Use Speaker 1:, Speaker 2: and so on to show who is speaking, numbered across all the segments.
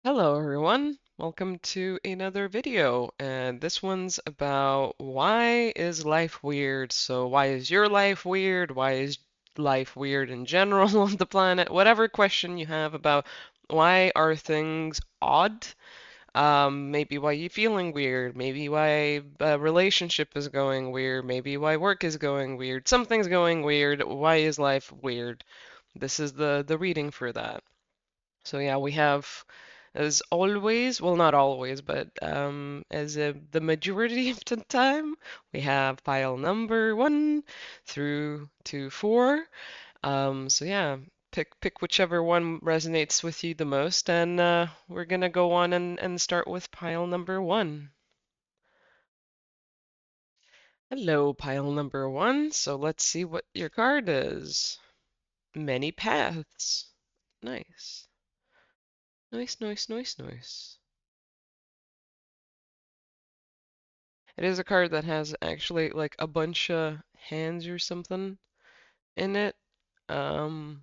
Speaker 1: Hello everyone, welcome to another video, and this one's about why is life weird? So why is your life weird? Why is life weird in general on the planet? Whatever question you have about why are things odd? Maybe why you feeling weird, maybe why a relationship is going weird, maybe why work is going weird, something's going weird, why is life weird? This is the reading for that. So yeah, we have, as always, well, not always, but the majority of the time, we have pile number one through to four. So yeah, pick whichever one resonates with you the most, and we're gonna go on and start with pile number one. Hello, pile number one. So let's see what your card is. Many paths. Nice. Nice, nice, nice, nice. It is a card that has actually like a bunch of hands or something in it. Now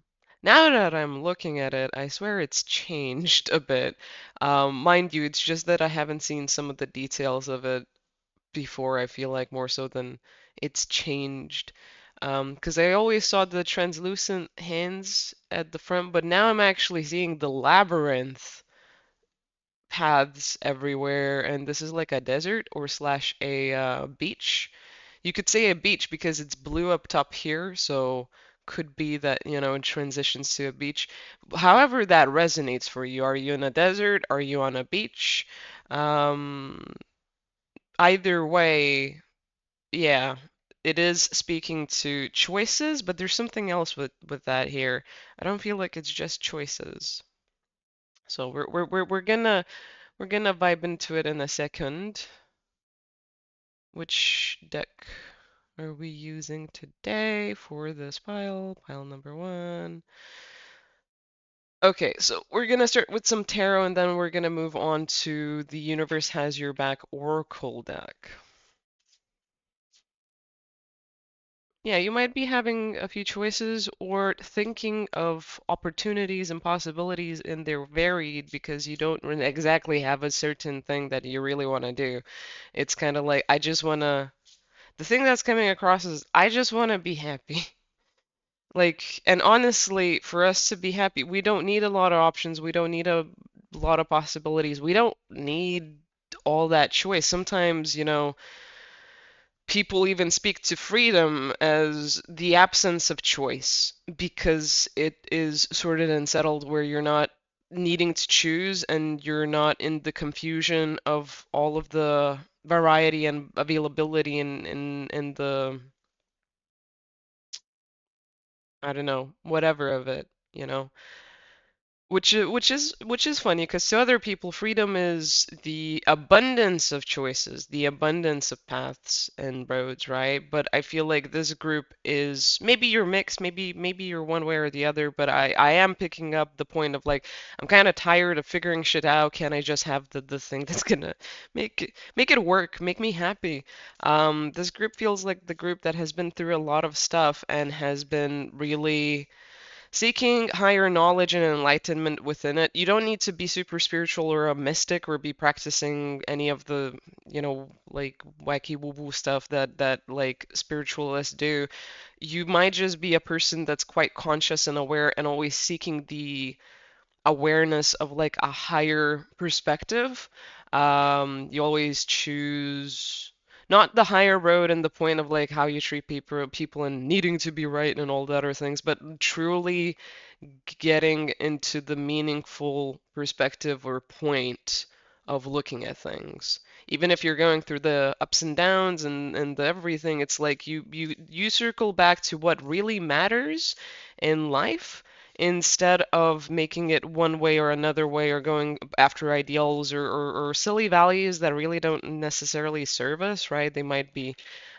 Speaker 1: that I'm looking at it, I swear it's changed a bit. Mind you, it's just that I haven't seen some of the details of it before. I feel like more so than it's changed. 'Cause I always saw the translucent hands at the front, but now I'm actually seeing the labyrinth paths everywhere, and this is like a desert or slash a beach. You could say a beach because it's blue up top here, so could be that, it transitions to a beach. However that resonates for you. Are you in a desert? Are you on a beach? Um, Either way, yeah, it is speaking to choices, but there's something else with that here. I don't feel like it's just choices. So we're gonna vibe into it in a second. Which deck are we using today for this pile? Pile number one. Okay, so we're gonna start with some tarot and then we're gonna move on to the Universe Has Your Back Oracle deck. Yeah, you might be having a few choices or thinking of opportunities and possibilities, and they're varied because you don't exactly have a certain thing that you really want to do. It's kind of like, the thing that's coming across is, I just want to be happy. Like, and honestly, for us to be happy, we don't need a lot of options. We don't need a lot of possibilities. We don't need all that choice. Sometimes, people even speak to freedom as the absence of choice because it is sorted and settled where you're not needing to choose and you're not in the confusion of all of the variety and availability in the, I don't know, whatever of it, you know. Which is funny because to other people, freedom is the abundance of choices, the abundance of paths and roads, right? But I feel like this group is maybe you're mixed, maybe you're one way or the other, but I am picking up the point of like I'm kind of tired of figuring shit out. Can I just have the thing that's gonna make it work, make me happy? This group feels like the group that has been through a lot of stuff and has been really seeking higher knowledge and enlightenment within it. You don't need to be super spiritual or a mystic or be practicing any of the, like wacky woo-woo stuff that like spiritualists do. You might just be a person that's quite conscious and aware and always seeking the awareness of like a higher perspective. You always choose not the higher road and the point of like how you treat people and needing to be right and all the other things, but truly getting into the meaningful perspective or point of looking at things. Even if you're going through the ups and downs and the everything, it's like you circle back to what really matters in life instead of making it one way or another way or going after ideals or silly values that really don't necessarily serve us, right? They might be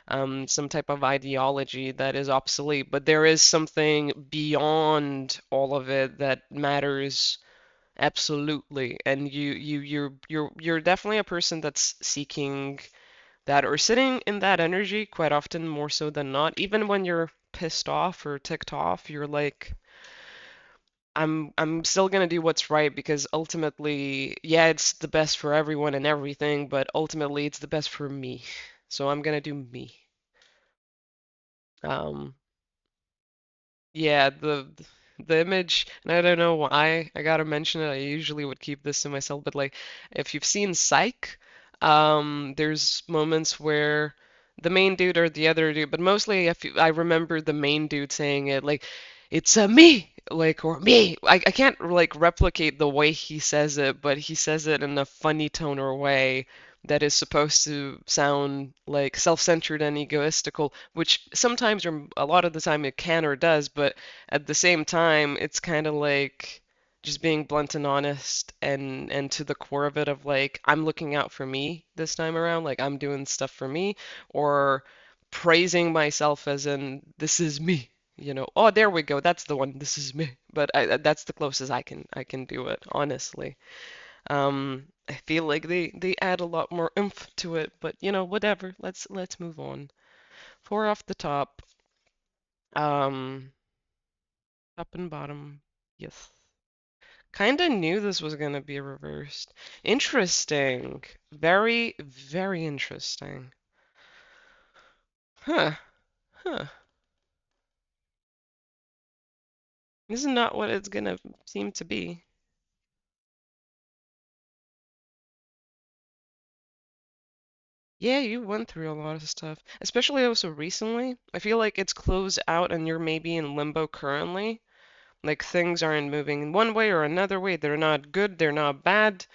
Speaker 1: some type of ideology that is obsolete, but there is something beyond all of it that matters absolutely. And you're definitely a person that's seeking that or sitting in that energy quite often more so than not. Even when you're pissed off or ticked off, you're like, I'm still gonna do what's right because ultimately, yeah, it's the best for everyone and everything, but ultimately it's the best for me. So I'm gonna do me. Um, Yeah, the image, and I don't know why I gotta mention it. I usually would keep this to myself, but like if you've seen Psych, there's moments where the main dude or the other dude, but mostly if I remember the main dude saying it like it's a me, like or me. I can't like replicate the way he says it, but he says it in a funny tone or way that is supposed to sound like self-centered and egoistical, which sometimes or a lot of the time it can or does, but at the same time it's kind of like just being blunt and honest and to the core of it of like I'm looking out for me this time around, like I'm doing stuff for me or praising myself as in this is me. Oh, there we go. That's the one. This is me. But that's the closest I can do it, honestly. I feel like they add a lot more oomph to it, but whatever. Let's move on. Four off the top. Um, Top and bottom. Yes. Kinda knew this was gonna be reversed. Interesting. Very, very interesting. Huh. Huh. This is not what it's gonna seem to be. Yeah, you went through a lot of stuff, especially also recently. I feel like it's closed out and you're maybe in limbo currently. Like things aren't moving in one way or another way. They're not good, they're not bad,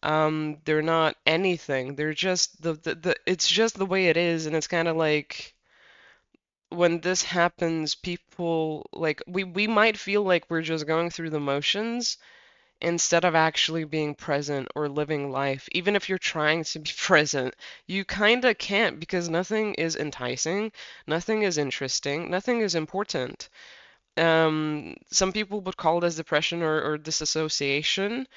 Speaker 1: they're not anything. They're just the it's just the way it is, and it's kind of like when this happens, people like we might feel like we're just going through the motions instead of actually being present or living life. Even if you're trying to be present, you kind of can't because nothing is enticing, nothing is interesting, nothing is important. Some people would call this depression or disassociation,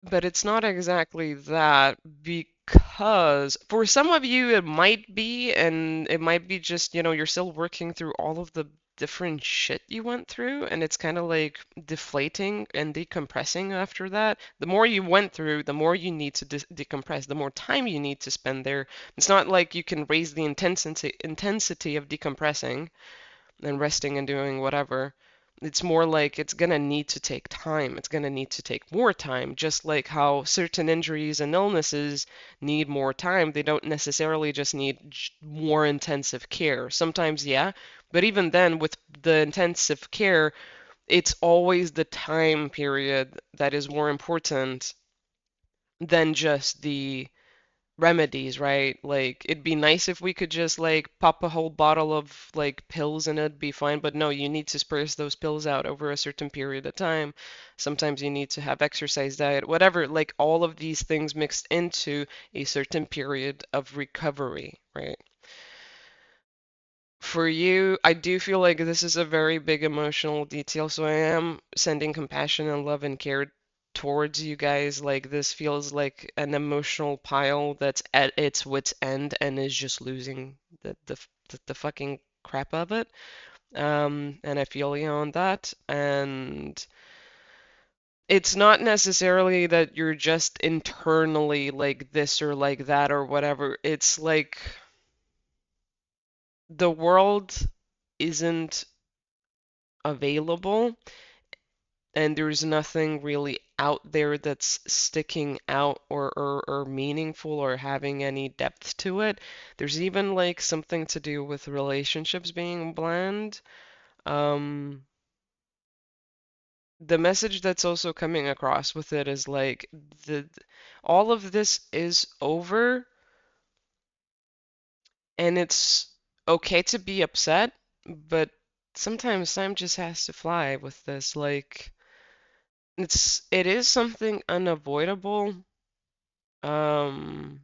Speaker 1: but it's not exactly that because for some of you it might be, and it might be just, you're still working through all of the different shit you went through, and it's kind of like deflating and decompressing after that. The more you went through, the more you need to decompress, the more time you need to spend there. It's not like you can raise the intensity of decompressing and resting and doing whatever. It's more like it's gonna need to take time. It's gonna need to take more time, just like how certain injuries and illnesses need more time. They don't necessarily just need more intensive care. Sometimes, yeah, but even then, with the intensive care, it's always the time period that is more important than just the remedies, right? Like it'd be nice if we could just like pop a whole bottle of like pills and it'd be fine, but no, you need to spruce those pills out over a certain period of time. Sometimes you need to have exercise diet, whatever, like all of these things mixed into a certain period of recovery, right? For you, I do feel like this is a very big emotional detail, so I am sending compassion and love and care towards you guys. Like this feels like an emotional pile that's at its wit's end and is just losing the fucking crap of it. And I feel you on that. And it's not necessarily that you're just internally like this or like that or whatever. It's like the world isn't available and there's nothing really out there that's sticking out or meaningful or having any depth to it. There's even like something to do with relationships being bland. Um, the message that's also coming across with it is like the all of this is over and it's okay to be upset, but sometimes time just has to fly with this. Like it is something unavoidable. Um,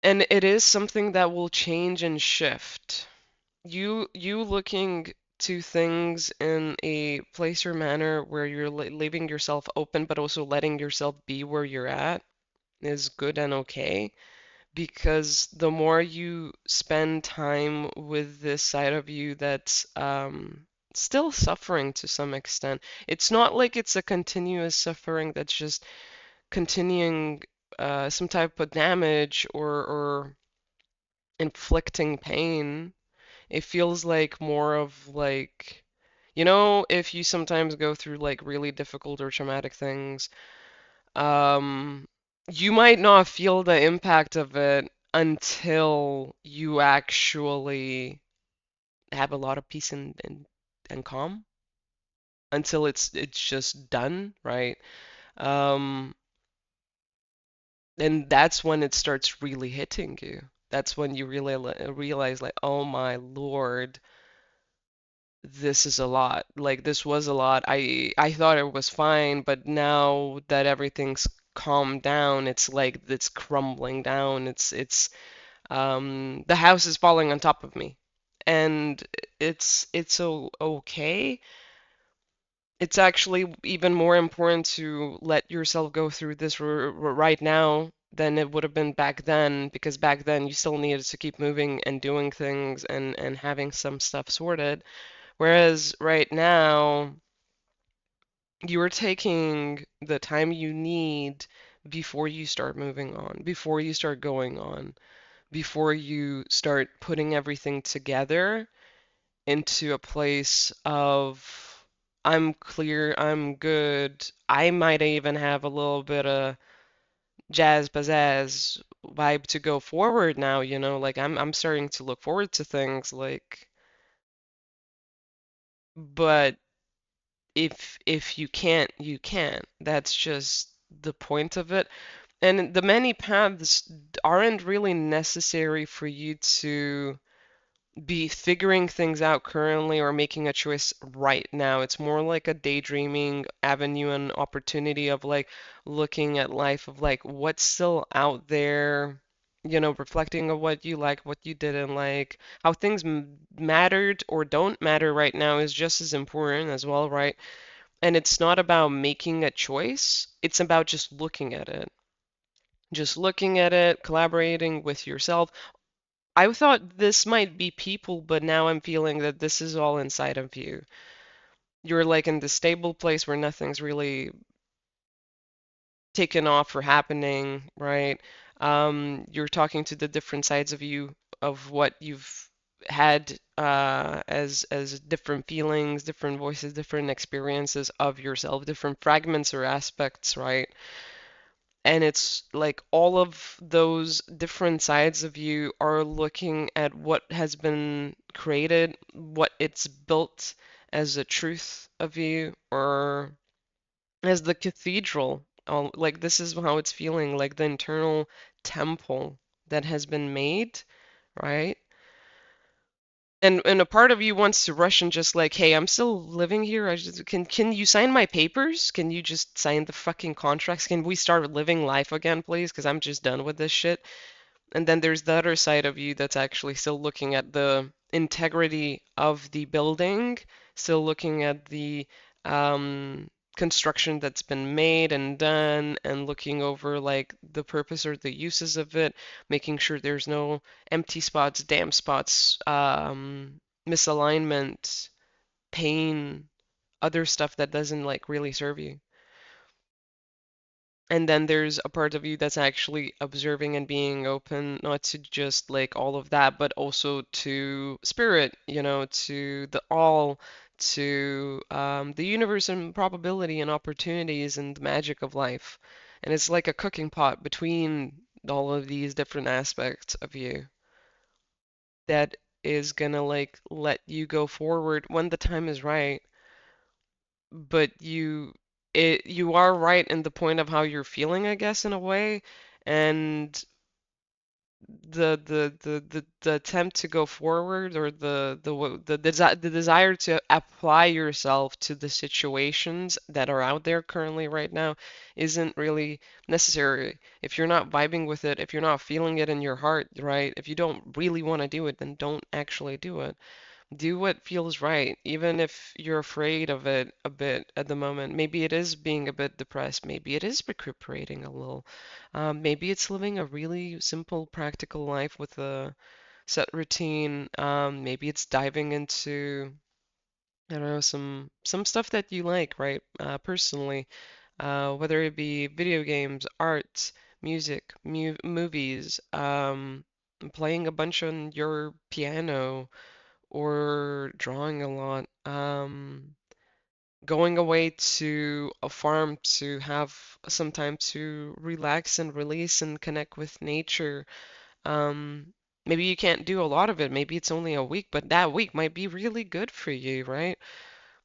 Speaker 1: and it is something that will change and shift. You looking to things in a place or manner where you're leaving yourself open, but also letting yourself be where you're at is good and okay. Because the more you spend time with this side of you that's still suffering to some extent. It's not like it's a continuous suffering that's just continuing some type of damage or inflicting pain. It feels like more of like, if you sometimes go through like really difficult or traumatic things, um, you might not feel the impact of it until you actually have a lot of peace and calm, until it's just done, right? Um, and that's when it starts really hitting you. That's when you really realize like, oh my Lord, this is a lot. Like this was a lot. I thought it was fine, but now that everything's calmed down, it's like it's crumbling down. It's the house is falling on top of me. And it's okay. It's actually even more important to let yourself go through this right now than it would have been back then, because back then you still needed to keep moving and doing things and having some stuff sorted. Whereas right now, you're taking the time you need before you start moving on, before you start going on, before you start putting everything together into a place of I'm clear, I'm good. I might even have a little bit of jazz pizzazz vibe to go forward now, like I'm starting to look forward to things like, but if you can't, you can't. That's just the point of it. And the many paths aren't really necessary for you to be figuring things out currently or making a choice right now. It's more like a daydreaming avenue and opportunity of like looking at life of like what's still out there, reflecting on what you like, what you didn't like, how things mattered or don't matter right now is just as important as well, right? And it's not about making a choice, it's about just looking at it. Just looking at it, collaborating with yourself. I thought this might be people, but now I'm feeling that this is all inside of you. You're like in this stable place where nothing's really taken off or happening, right? You're talking to the different sides of you, of what you've had as different feelings, different voices, different experiences of yourself, different fragments or aspects, right? And it's like all of those different sides of you are looking at what has been created, what it's built as a truth of you, or as the cathedral. Like this is how it's feeling, like the internal temple that has been made, right? And a part of you wants to rush and just like, hey, I'm still living here. Can you sign my papers? Can you just sign the fucking contracts? Can we start living life again, please? Because I'm just done with this shit. And then there's the other side of you that's actually still looking at the integrity of the building, still looking at the construction that's been made and done, and looking over like the purpose or the uses of it, making sure there's no empty spots, damp spots, misalignment, pain, other stuff that doesn't like really serve you. And then there's a part of you that's actually observing and being open, not to just like all of that, but also to spirit, to the all, to the universe and probability and opportunities and the magic of life. And it's like a cooking pot between all of these different aspects of you that is gonna like let you go forward when the time is right. But you are right in the point of how you're feeling, I guess, in a way, and the attempt to go forward, or the desire to apply yourself to the situations that are out there currently right now isn't really necessary. If you're not vibing with it, if you're not feeling it in your heart, right? If you don't really want to do it, then don't actually do it. Do what feels right, even if you're afraid of it a bit at the moment. Maybe it is being a bit depressed. Maybe it is recuperating a little. Maybe it's living a really simple, practical life with a set routine. Maybe it's diving into I don't know, some stuff that you like, right? Personally, whether it be video games, art, music, mu movies, playing a bunch on your piano, or drawing a lot, going away to a farm to have some time to relax and release and connect with nature. Maybe you can't do a lot of it. Maybe it's only a week, but that week might be really good for you, right?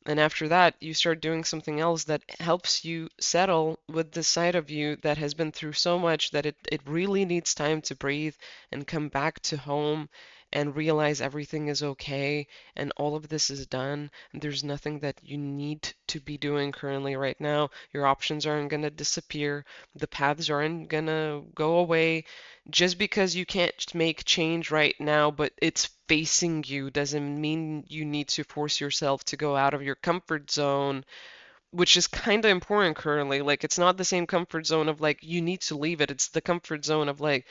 Speaker 1: And after that, you start doing something else that helps you settle with the side of you that has been through so much that it really needs time to breathe and come back to home and realize everything is okay and all of this is done. And there's nothing that you need to be doing currently right now. Your options aren't going to disappear. The paths aren't going to go away. Just because you can't make change right now, but it's facing you, doesn't mean you need to force yourself to go out of your comfort zone, which is kind of important currently. Like, it's not the same comfort zone of like, you need to leave it. It's the comfort zone of like,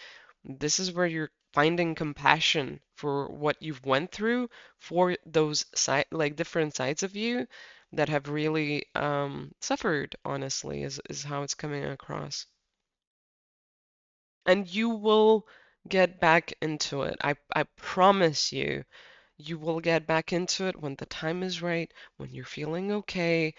Speaker 1: this is where you're finding compassion for what you've went through, for those like different sides of you that have really suffered, honestly, is how it's coming across. And you will get back into it. I promise you, you will get back into it when the time is right, when you're feeling okay,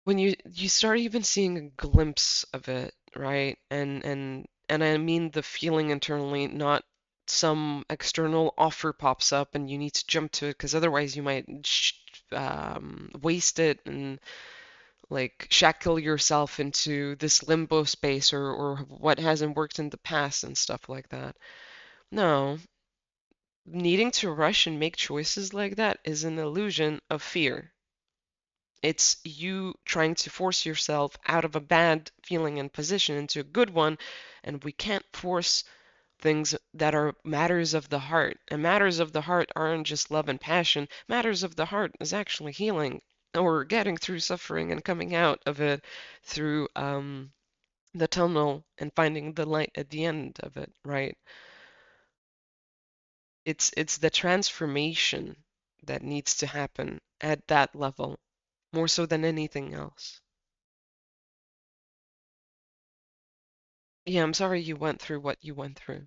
Speaker 1: when you start even seeing a glimpse of it, right? And I mean the feeling internally, not some external offer pops up and you need to jump to it because otherwise you might waste it and like shackle yourself into this limbo space or what hasn't worked in the past and stuff like that. No, needing to rush and make choices like that is an illusion of fear. It's you trying to force yourself out of a bad feeling and position into a good one, and we can't force things that are matters of the heart. And matters of the heart aren't just love and passion. Matters of the heart is actually healing or getting through suffering and coming out of it through the tunnel and finding the light at the end of it, right? It's the transformation that needs to happen at that level, more so than anything else. Yeah, I'm sorry you went through what you went through.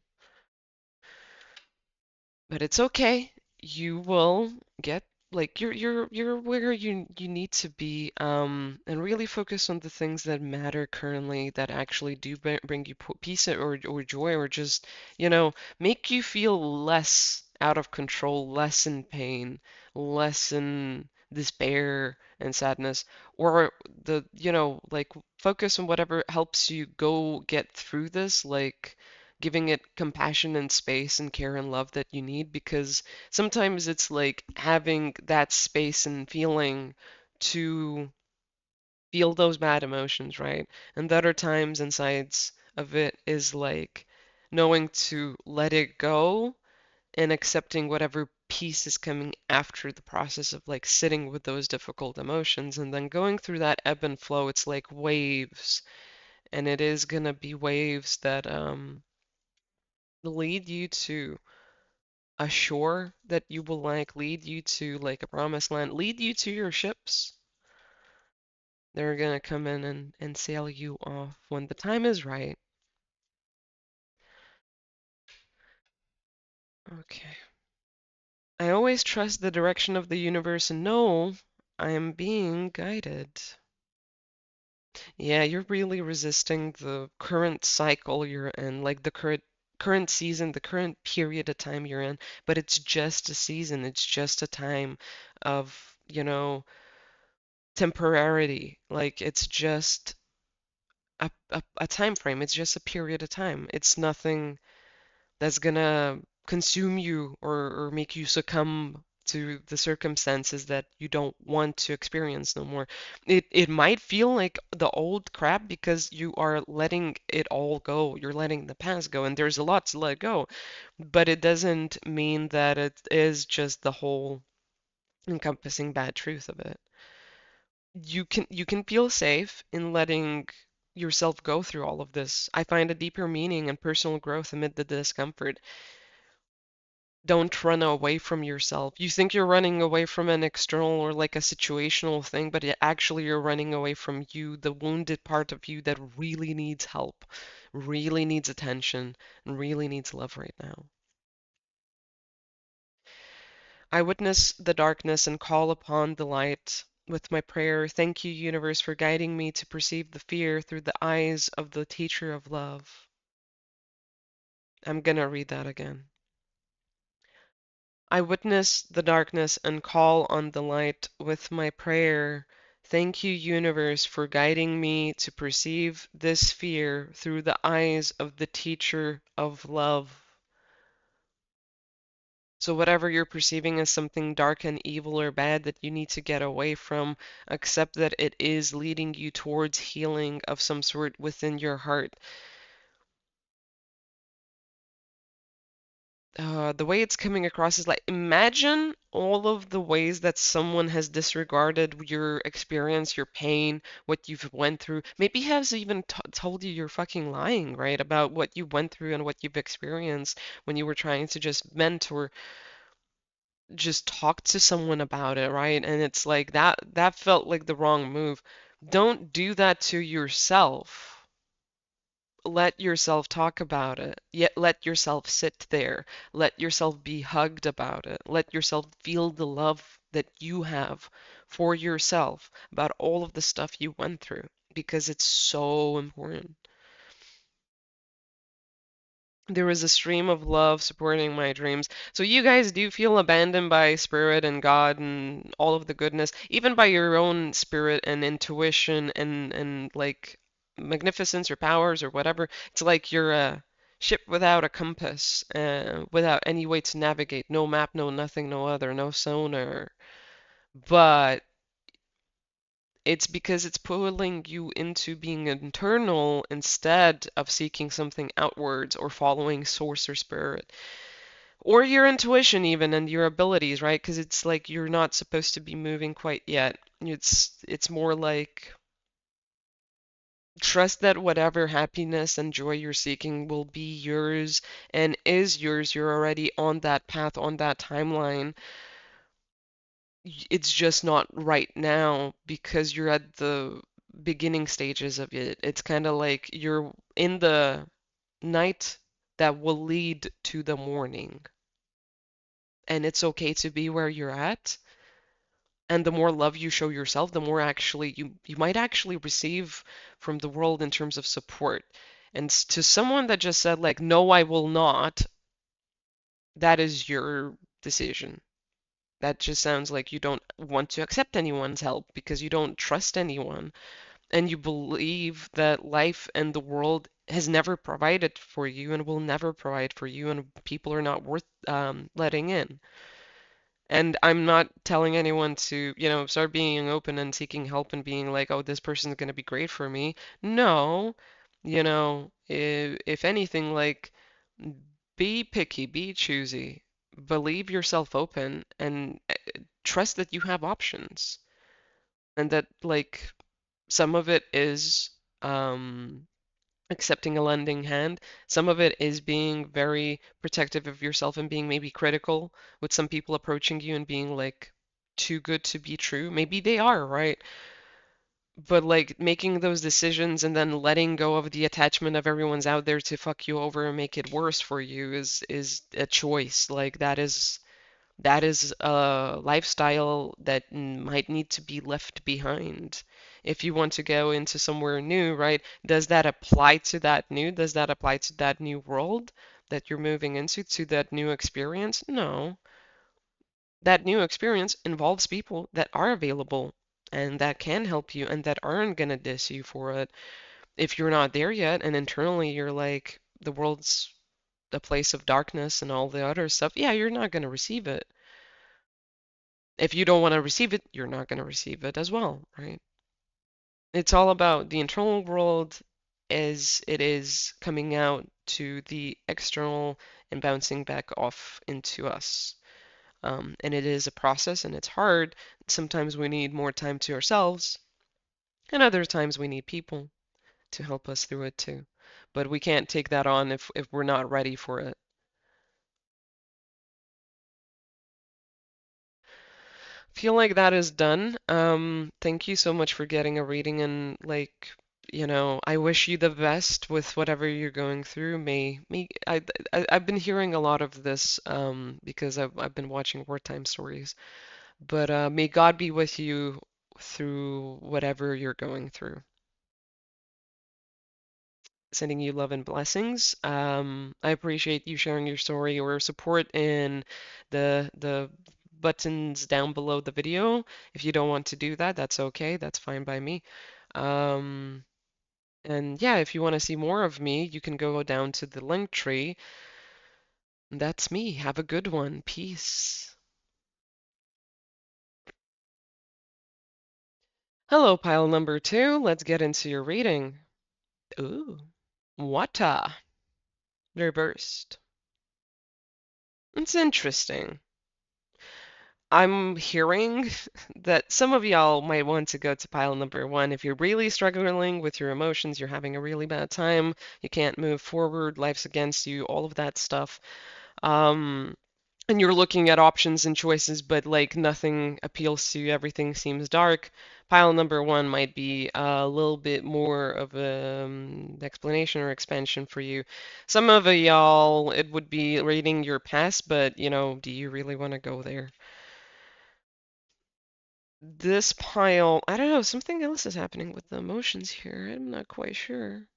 Speaker 1: But it's okay. You will get like you're where you need to be and really focus on the things that matter currently that actually do bring you peace or joy or just, make you feel less out of control, less in pain, less in despair and sadness or like focus on whatever helps you go get through this, like giving it compassion and space and care and love that you need because sometimes it's like having that space and feeling to feel those bad emotions, right? And the other times and sides of it is like knowing to let it go and accepting whatever peace is coming after the process of like sitting with those difficult emotions and then going through that ebb and flow. It's like waves, and it is gonna be waves that lead you to a shore that you will like, lead you to like a promised land, lead you to your ships. They're gonna come in and sail you off when the time is right. Okay. I always trust the direction of the universe and know I am being guided. Yeah, you're really resisting the current cycle you're in, like the current season, the current period of time you're in, but it's just a season. It's just a time of, temporarity. Like it's just a time frame. It's just a period of time. It's nothing that's gonna consume you or make you succumb to the circumstances that you don't want to experience no more. It might feel like the old crap because you are letting it all go. You're letting the past go, and there's a lot to let go. But it doesn't mean that it is just the whole encompassing bad truth of it. You can feel safe in letting yourself go through all of this. I find a deeper meaning and personal growth amid the discomfort. Don't run away from yourself. You think you're running away from an external or like a situational thing, but actually you're running away from you, the wounded part of you that really needs help, really needs attention, and really needs love right now. I witness the darkness and call upon the light with my prayer. Thank you, universe, for guiding me to perceive the fear through the eyes of the teacher of love. I'm gonna read that again. I witness the darkness and call on the light with my prayer. Thank you, universe, for guiding me to perceive this fear through the eyes of the teacher of love. So, whatever you're perceiving as something dark and evil or bad that you need to get away from, accept that it is leading you towards healing of some sort within your heart. The way it's coming across is like imagine all of the ways that someone has disregarded your experience, your pain, what you've went through. Maybe has even t told you you're fucking lying, right? About what you went through and what you've experienced when you were trying to just vent or just talk to someone about it, right? And it's like that felt like the wrong move. Don't do that to yourself. Let yourself talk about it. Yet let yourself sit there. Let yourself be hugged about it. Let yourself feel the love that you have for yourself about all of the stuff you went through because it's so important. There is a stream of love supporting my dreams. So you guys do feel abandoned by spirit and God and all of the goodness, even by your own spirit and intuition and like magnificence or powers or whatever. It's like you're a ship without a compass, without any way to navigate. No map, no nothing, no other, no sonar. But it's because it's pulling you into being internal instead of seeking something outwards or following source or spirit or your intuition even and your abilities, right? Because it's like you're not supposed to be moving quite yet. It's more like trust that whatever happiness and joy you're seeking will be yours and is yours. You're already on that path, on that timeline. It's just not right now because you're at the beginning stages of it. It's kind of like you're in the night that will lead to the morning. And it's okay to be where you're at. And the more love you show yourself, the more actually you might actually receive from the world in terms of support. And to someone that just said like, no, I will not, that is your decision. That just sounds like you don't want to accept anyone's help because you don't trust anyone and you believe that life and the world has never provided for you and will never provide for you, and people are not worth letting in. And I'm not telling anyone to, start being open and seeking help and being like, oh, this person's going to be great for me. No, if anything, like, be picky, be choosy, believe yourself open, and trust that you have options. And that, like, some of it is accepting a lending hand. Some of it is being very protective of yourself and being maybe critical with some people approaching you and being like too good to be true. Maybe they are, right? But like making those decisions and then letting go of the attachment of everyone's out there to fuck you over and make it worse for you is a choice. Like that is a lifestyle that might need to be left behind. If you want to go into somewhere new, right? Does that apply to that new? Does that apply to that new world that you're moving into, to that new experience? No. That new experience involves people that are available and that can help you and that aren't gonna diss you for it. If you're not there yet and internally you're like, the world's a place of darkness and all the other stuff, yeah, you're not gonna receive it. If you don't want to receive it, you're not going to receive it as well, right? It's all about the internal world as it is coming out to the external and bouncing back off into us. And it is a process and it's hard. Sometimes we need more time to ourselves, and other times we need people to help us through it too. But we can't take that on if we're not ready for it. feel like that is done. Thank you so much for getting a reading and like, I wish you the best with whatever you're going through. I've been hearing a lot of this because I've been watching wartime stories. But may God be with you through whatever you're going through. Sending you love and blessings. I appreciate you sharing your story or support in the buttons down below the video. If you don't want to do that, that's okay. That's fine by me. Um, and yeah, if you want to see more of me, you can go down to the link tree. That's me. Have a good one. Peace. Hello, pile number two. Let's get into your reading. Ooh. Wata. Reversed. It's interesting. I'm hearing that some of y'all might want to go to pile number one if you're really struggling with your emotions, you're having a really bad time, you can't move forward, life's against you, all of that stuff. Um, and you're looking at options and choices, but like nothing appeals to you, everything seems dark. Pile number one might be a little bit more of an explanation or expansion for you. Some of y'all, it would be reading your past, but do you really want to go there? This pile, I don't know, something else is happening with the emotions here. I'm not quite sure.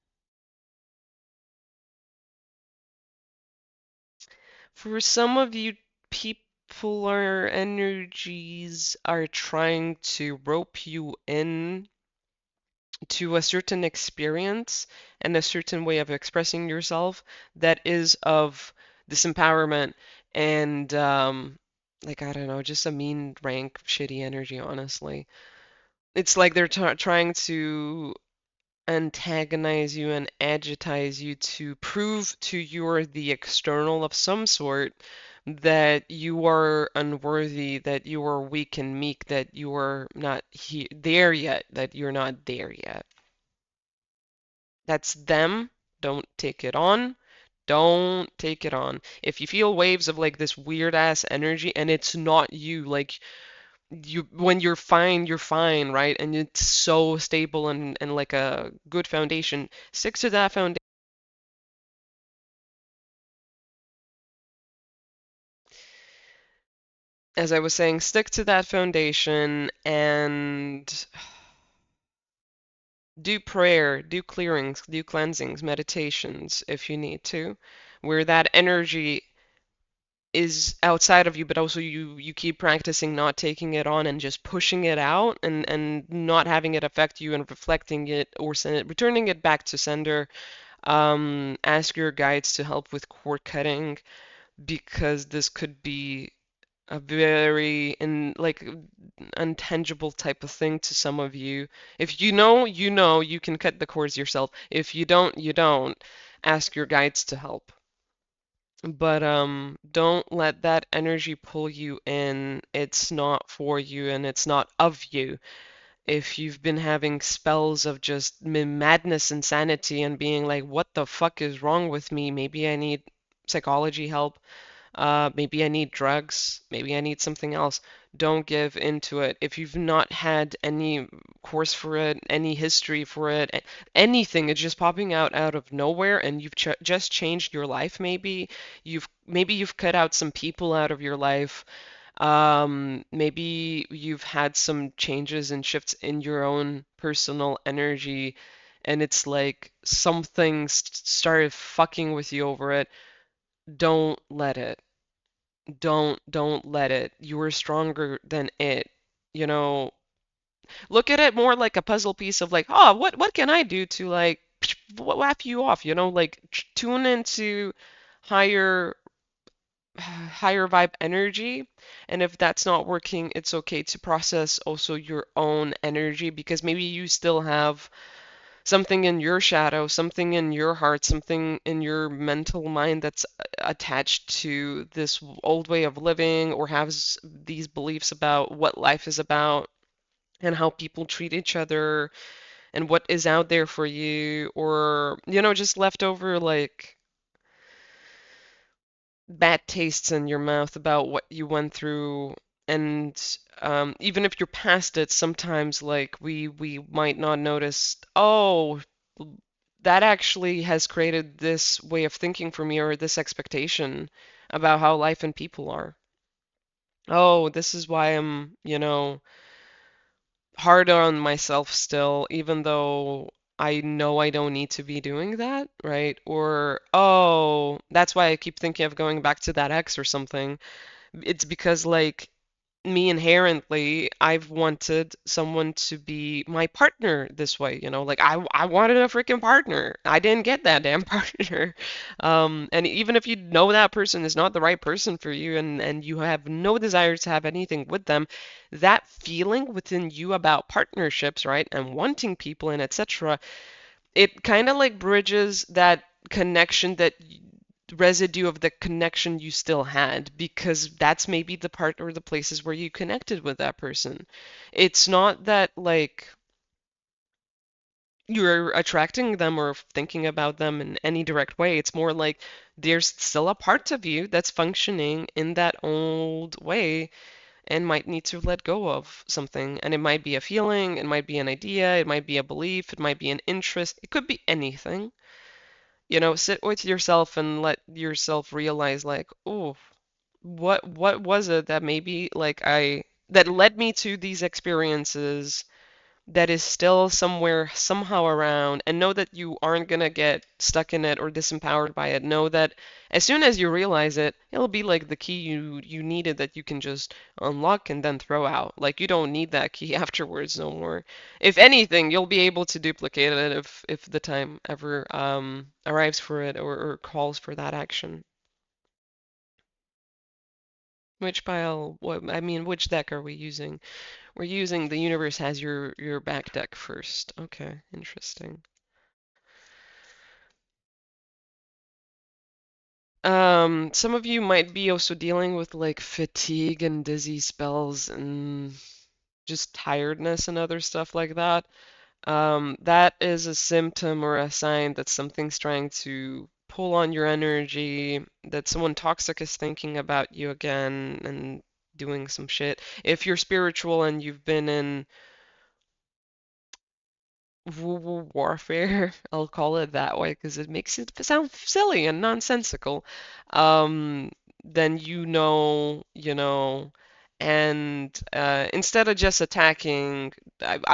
Speaker 1: For some of you, people or energies are trying to rope you in to a certain experience and a certain way of expressing yourself that is of disempowerment and like I don't know, just a mean rank shitty energy, honestly. It's like they're trying to antagonize you and agitize you to prove to you the external of some sort that you are unworthy, that you are weak and meek, that you are not there yet, that you're not there yet. That's them. Don't take it on. Don't take it on. If you feel waves of like this weird ass energy and it's not you, like when you're fine, right? And it's so stable and like a good foundation. Stick to that foundation. As I was saying, stick to that foundation and do prayer, do clearings, do cleansings, meditations if you need to, where that energy is outside of you, but also you keep practicing not taking it on and just pushing it out and not having it affect you and reflecting it or returning it back to sender. Ask your guides to help with cord cutting because this could be a very like untangible type of thing to some of you. If you know, you know you can cut the cords yourself. If you don't, you don't. Ask your guides to help. But don't let that energy pull you in. It's not for you and it's not of you. If you've been having spells of just madness, insanity, and being like, what the fuck is wrong with me? Maybe I need psychology help. Maybe I need drugs. Maybe I need something else. Don't give into it. If you've not had any course for it, any history for it, anything, it's just popping out of nowhere, and you've ch just changed your life. Maybe you've cut out some people out of your life. Maybe you've had some changes and shifts in your own personal energy, and it's like something started fucking with you over it. Don't let it. Don't let it. You are stronger than it. You know, look at it more like a puzzle piece of like, oh, what can I do to like whap you off? Like tune into higher higher vibe energy. And if that's not working, it's okay to process also your own energy because maybe you still have something in your shadow, something in your heart, something in your mental mind that's attached to this old way of living or has these beliefs about what life is about and how people treat each other and what is out there for you, or, just leftover like bad tastes in your mouth about what you went through And even if you're past it, sometimes like we might not notice, oh, that actually has created this way of thinking for me or this expectation about how life and people are. Oh, this is why I'm, hard on myself still, even though I know I don't need to be doing that, right? Or, oh, that's why I keep thinking of going back to that ex or something. It's because, like, me inherently, I've wanted someone to be my partner this way, like I wanted a freaking partner. I didn't get that damn partner. And even if you know that person is not the right person for you and you have no desire to have anything with them, that feeling within you about partnerships, right, and wanting people and etc., it kind of like bridges that connection, that residue of the connection you still had, because that's maybe the part or the places where you connected with that person. It's not that like you're attracting them or thinking about them in any direct way. It's more like there's still a part of you that's functioning in that old way and might need to let go of something. And it might be a feeling, it might be an idea, it might be a belief, it might be an interest, it could be anything. Sit with yourself and let yourself realize like, oh, what was it that maybe like I that led me to these experiences that is still somewhere somehow around, and know that you aren't gonna get stuck in it or disempowered by it. Know that as soon as you realize it, it'll be like the key you needed that you can just unlock and then throw out. Like you don't need that key afterwards no more. If anything, you'll be able to duplicate it if the time ever arrives for it, or calls for that action. Which pile, what, I mean, which deck are we using? We're using the universe has your back deck first. Okay, interesting. Some of you might be also dealing with like fatigue and dizzy spells and just tiredness and other stuff like that. That is a symptom or a sign that something's trying to pull on your energy, that someone toxic is thinking about you again and doing some shit. If you're spiritual and you've been in woo-woo warfare, I'll call it that way because it makes it sound silly and nonsensical. Um, then and instead of just attacking,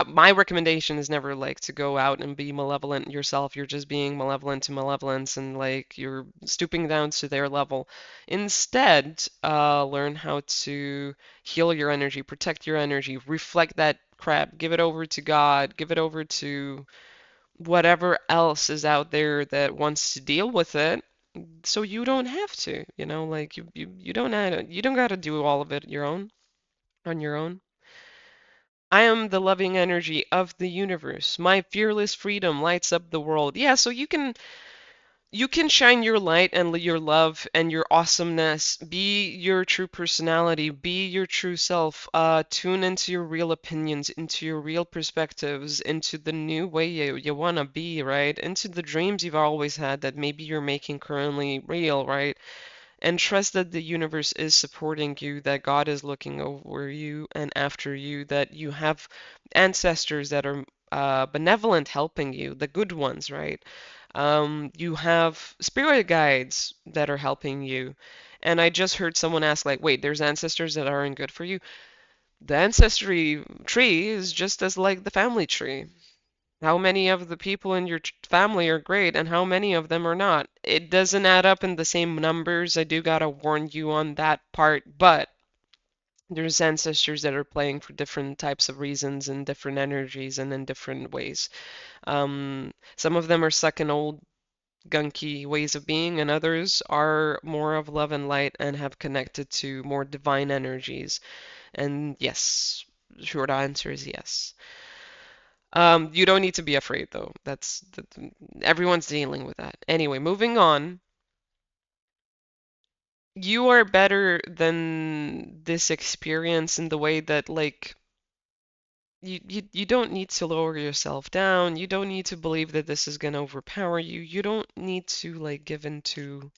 Speaker 1: my recommendation is never like to go out and be malevolent yourself. You're just being malevolent to malevolence and like you're stooping down to their level. Instead, learn how to heal your energy, protect your energy, reflect that crap, give it over to God, give it over to whatever else is out there that wants to deal with it, so you don't have to, like you don't have to, you don't got to do all of it your own on your own. I am the loving energy of the universe. My fearless freedom lights up the world. Yeah, so you can shine your light and your love and your awesomeness. Be your true personality. Be your true self. Tune into your real opinions, into your real perspectives, into the new way you want to be, right? Into the dreams you've always had that maybe you're making currently real, right? And trust that the universe is supporting you, that God is looking over you and after you, that you have ancestors that are benevolent helping you, the good ones, right? You have spirit guides that are helping you. And I just heard someone ask, like, wait, there's ancestors that aren't good for you? The ancestry tree is just as like the family tree. How many of the people in your family are great and how many of them are not? It doesn't add up in the same numbers. I do gotta warn you on that part, but there's ancestors that are playing for different types of reasons and different energies and in different ways. Some of them are stuck in old gunky ways of being, and others are more of love and light and have connected to more divine energies. And yes, short answer is yes. You don't need to be afraid though. Everyone's dealing with that. Anyway, moving on. You are better than this experience in the way that like you don't need to lower yourself down. You don't need to believe that this is gonna overpower you. You don't need to like give into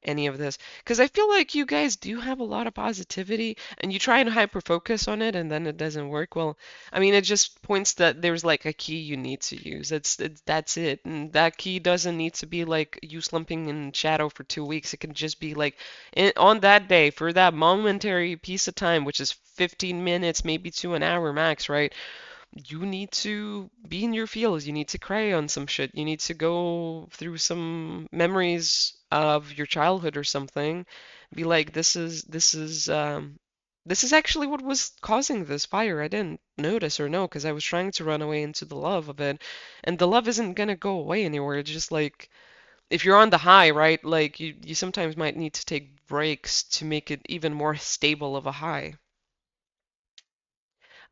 Speaker 1: any of this, because I feel like you guys do have a lot of positivity and you try and hyper focus on it and then it doesn't work. Well, I mean, it just points that there's like a key you need to use. That's it. And that key doesn't need to be like you slumping in shadow for 2 weeks. It can just be like on that day for that momentary piece of time, which is 15 minutes, maybe to an hour max, right? You need to be in your feels. You need to cry on some shit. You need to go through some memories of your childhood or something. Be like, this is actually what was causing this fire. I didn't notice or know because I was trying to run away into the love of it. And the love isn't gonna go away anywhere. It's just like if you're on the high, right? Like you sometimes might need to take breaks to make it even more stable of a high.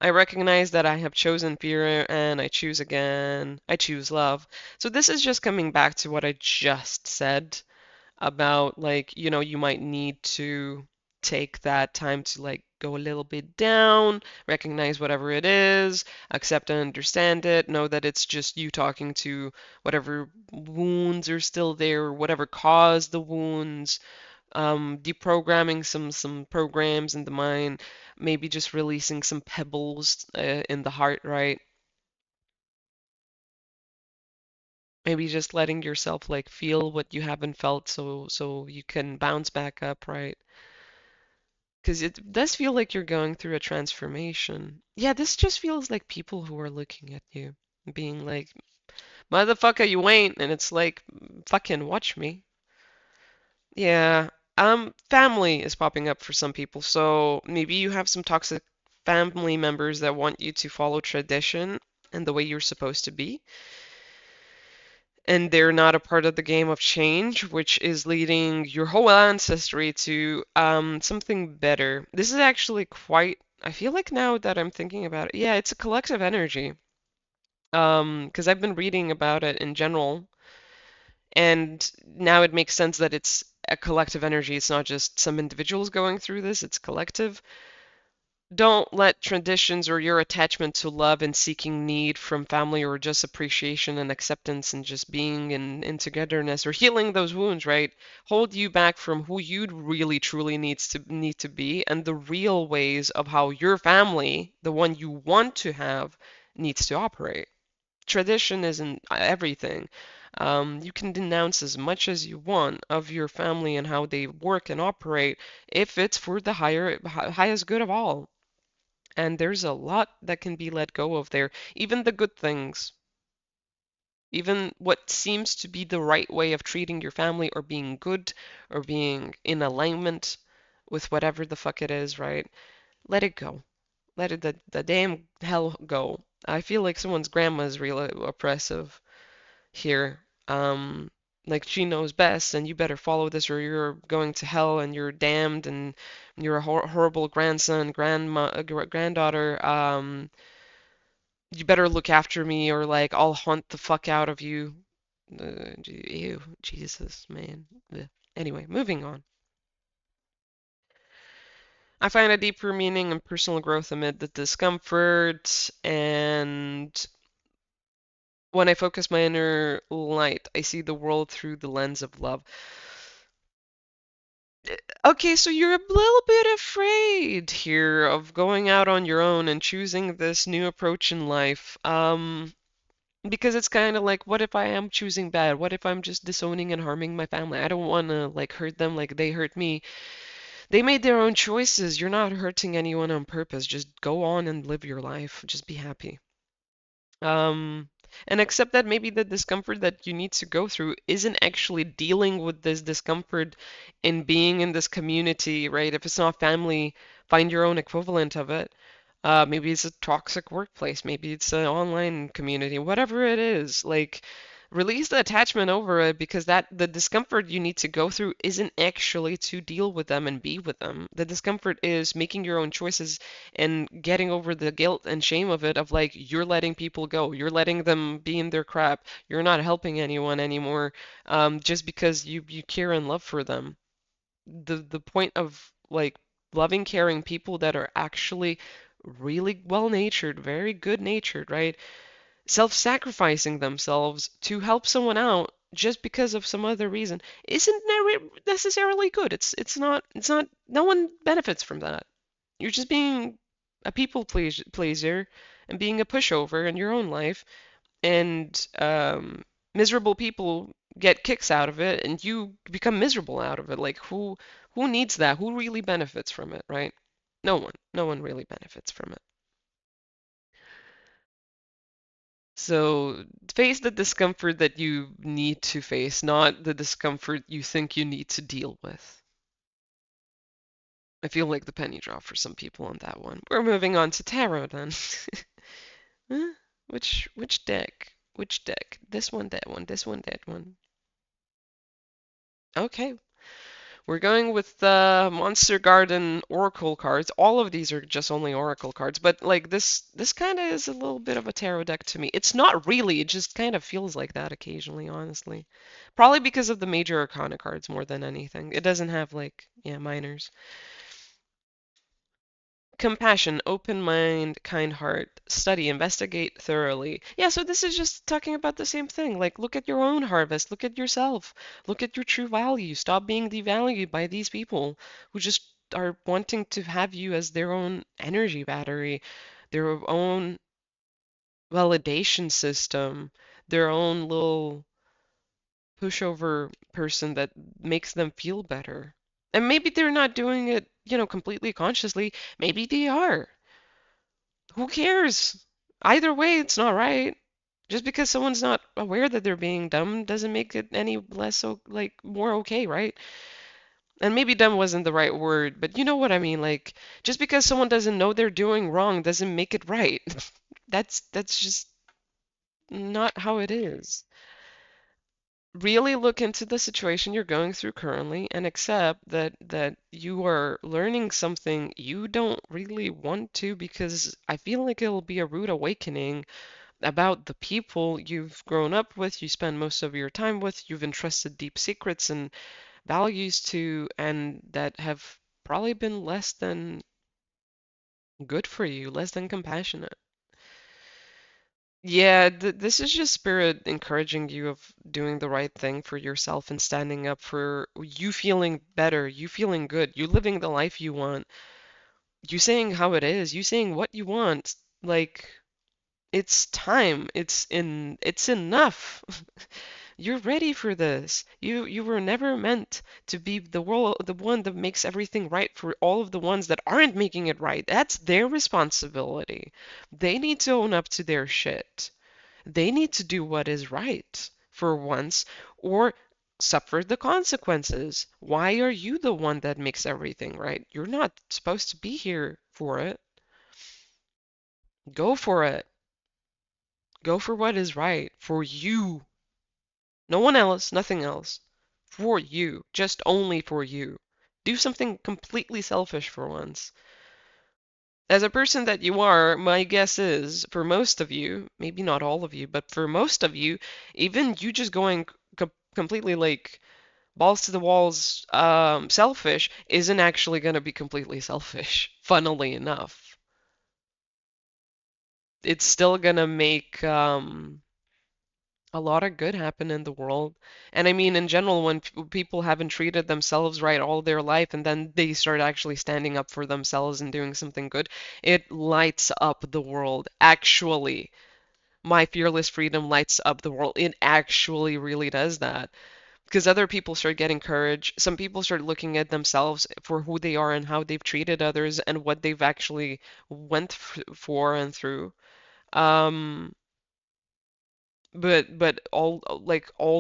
Speaker 1: I recognize that I have chosen fear and I choose again. I choose love. So this is just coming back to what I just said about like, you might need to take that time to like go a little bit down, recognize whatever it is, accept and understand it, know that it's just you talking to whatever wounds are still there, or whatever caused the wounds, deprogramming some programs in the mind, maybe just releasing some pebbles in the heart, right? Maybe just letting yourself like feel what you haven't felt so you can bounce back up, right? Because it does feel like you're going through a transformation. Yeah, this just feels like people who are looking at you, being like, "Motherfucker, you ain't," and it's like, "Fucking watch me." Yeah. Family is popping up for some people. So maybe you have some toxic family members that want you to follow tradition and the way you're supposed to be, and they're not a part of the game of change, which is leading your whole ancestry to something better. This is actually quite, I feel like now that I'm thinking about it, yeah, it's a collective energy. Because I've been reading about it in general, and now it makes sense that it's a collective energy. It's not just some individuals going through this, it's collective. Don't let traditions or your attachment to love and seeking need from family or just appreciation and acceptance and just being in togetherness or healing those wounds, right? Hold you back from who you really truly need to be and the real ways of how your family, the one you want to have, needs to operate. Tradition isn't everything. You can denounce as much as you want of your family and how they work and operate if it's for the highest good of all. And there's a lot that can be let go of there, even the good things, even what seems to be the right way of treating your family or being good or being in alignment with whatever the fuck it is, right? Let it go. Let it the damn hell go. I feel like someone's grandma is real oppressive here. Like she knows best, and you better follow this, or you're going to hell, and you're damned, and you're a horrible grandson, granddaughter. You better look after me, or like I'll hunt the fuck out of you. Ew, Jesus, man. Ugh. Anyway, moving on. I find a deeper meaning in personal growth amid the discomfort, and when I focus my inner light, I see the world through the lens of love. Okay, so you're a little bit afraid here of going out on your own and choosing this new approach in life. Because it's kind of like, what if I am choosing bad? What if I'm just disowning and harming my family? I don't want to like hurt them like they hurt me. They made their own choices. You're not hurting anyone on purpose. Just go on and live your life. Just be happy. Um, and accept that maybe the discomfort that you need to go through isn't actually dealing with this discomfort in being in this community, right? If it's not family, find your own equivalent of it. Maybe it's a toxic workplace, maybe it's an online community, whatever it is. Like, release the attachment over it because that the discomfort you need to go through isn't actually to deal with them and be with them. The discomfort is making your own choices and getting over the guilt and shame of it, of like you're letting people go, you're letting them be in their crap, you're not helping anyone anymore, just because you care and love for them. The point of like loving, caring people that are actually really well-natured, very good-natured, right? Self-sacrificing themselves to help someone out just because of some other reason isn't necessarily good. It's not no one benefits from that. You're just being a people pleaser and being a pushover in your own life, and miserable people get kicks out of it, and you become miserable out of it. Like who needs that? Who really benefits from it, right? No one. No one really benefits from it. So face the discomfort that you need to face, not the discomfort you think you need to deal with. I feel like the penny drop for some people on that one. We're moving on to tarot then. Huh? Which deck? Which deck? This one, that one, this one, that one. Okay, we're going with the Monster Garden Oracle cards. All of these are just only Oracle cards, but like this kind of is a little bit of a tarot deck to me. It's not really, it just kind of feels like that occasionally, honestly. Probably because of the major arcana cards more than anything. It doesn't have like, yeah, minors. Compassion, open mind, kind heart, study, investigate thoroughly. Yeah, so this is just talking about the same thing. Like, look at your own harvest, look at yourself, look at your true value. Stop being devalued by these people who just are wanting to have you as their own energy battery, their own validation system, their own little pushover person that makes them feel better. And maybe they're not doing it, completely consciously. Maybe they are. Who cares? Either way, it's not right. Just because someone's not aware that they're being dumb doesn't make it any less like more okay, right? And maybe dumb wasn't the right word, but you know what I mean. Like just because someone doesn't know they're doing wrong doesn't make it right. That's just not how it is. Really look into the situation you're going through currently and accept that you are learning something you don't really want to, because I feel like it'll be a rude awakening about the people you've grown up with, you spend most of your time with, you've entrusted deep secrets and values to, and that have probably been less than good for you, less than compassionate. Yeah, this is just spirit encouraging you of doing the right thing for yourself and standing up for you feeling better, you feeling good, you living the life you want, you saying how it is, you saying what you want. Like, it's time. It's enough. You're ready for this. You were never meant to be the one that makes everything right for all of the ones that aren't making it right. That's their responsibility. They need to own up to their shit. They need to do what is right for once, or suffer the consequences. Why are you the one that makes everything right? You're not supposed to be here for it. Go for it. Go for what is right for you. No one else, nothing else. For you, just only for you. Do something completely selfish for once. As a person that you are, my guess is for most of you, maybe not all of you, but for most of you, even you just going completely like balls to the walls selfish isn't actually going to be completely selfish, funnily enough. It's still going to make a lot of good happen in the world. And I mean, in general, when people haven't treated themselves right all their life and then they start actually standing up for themselves and doing something good, it lights up the world. Actually, my fearless freedom lights up the world. It actually really does that. Because other people start getting courage. Some people start looking at themselves for who they are and how they've treated others and what they've actually went for and through. Um, but all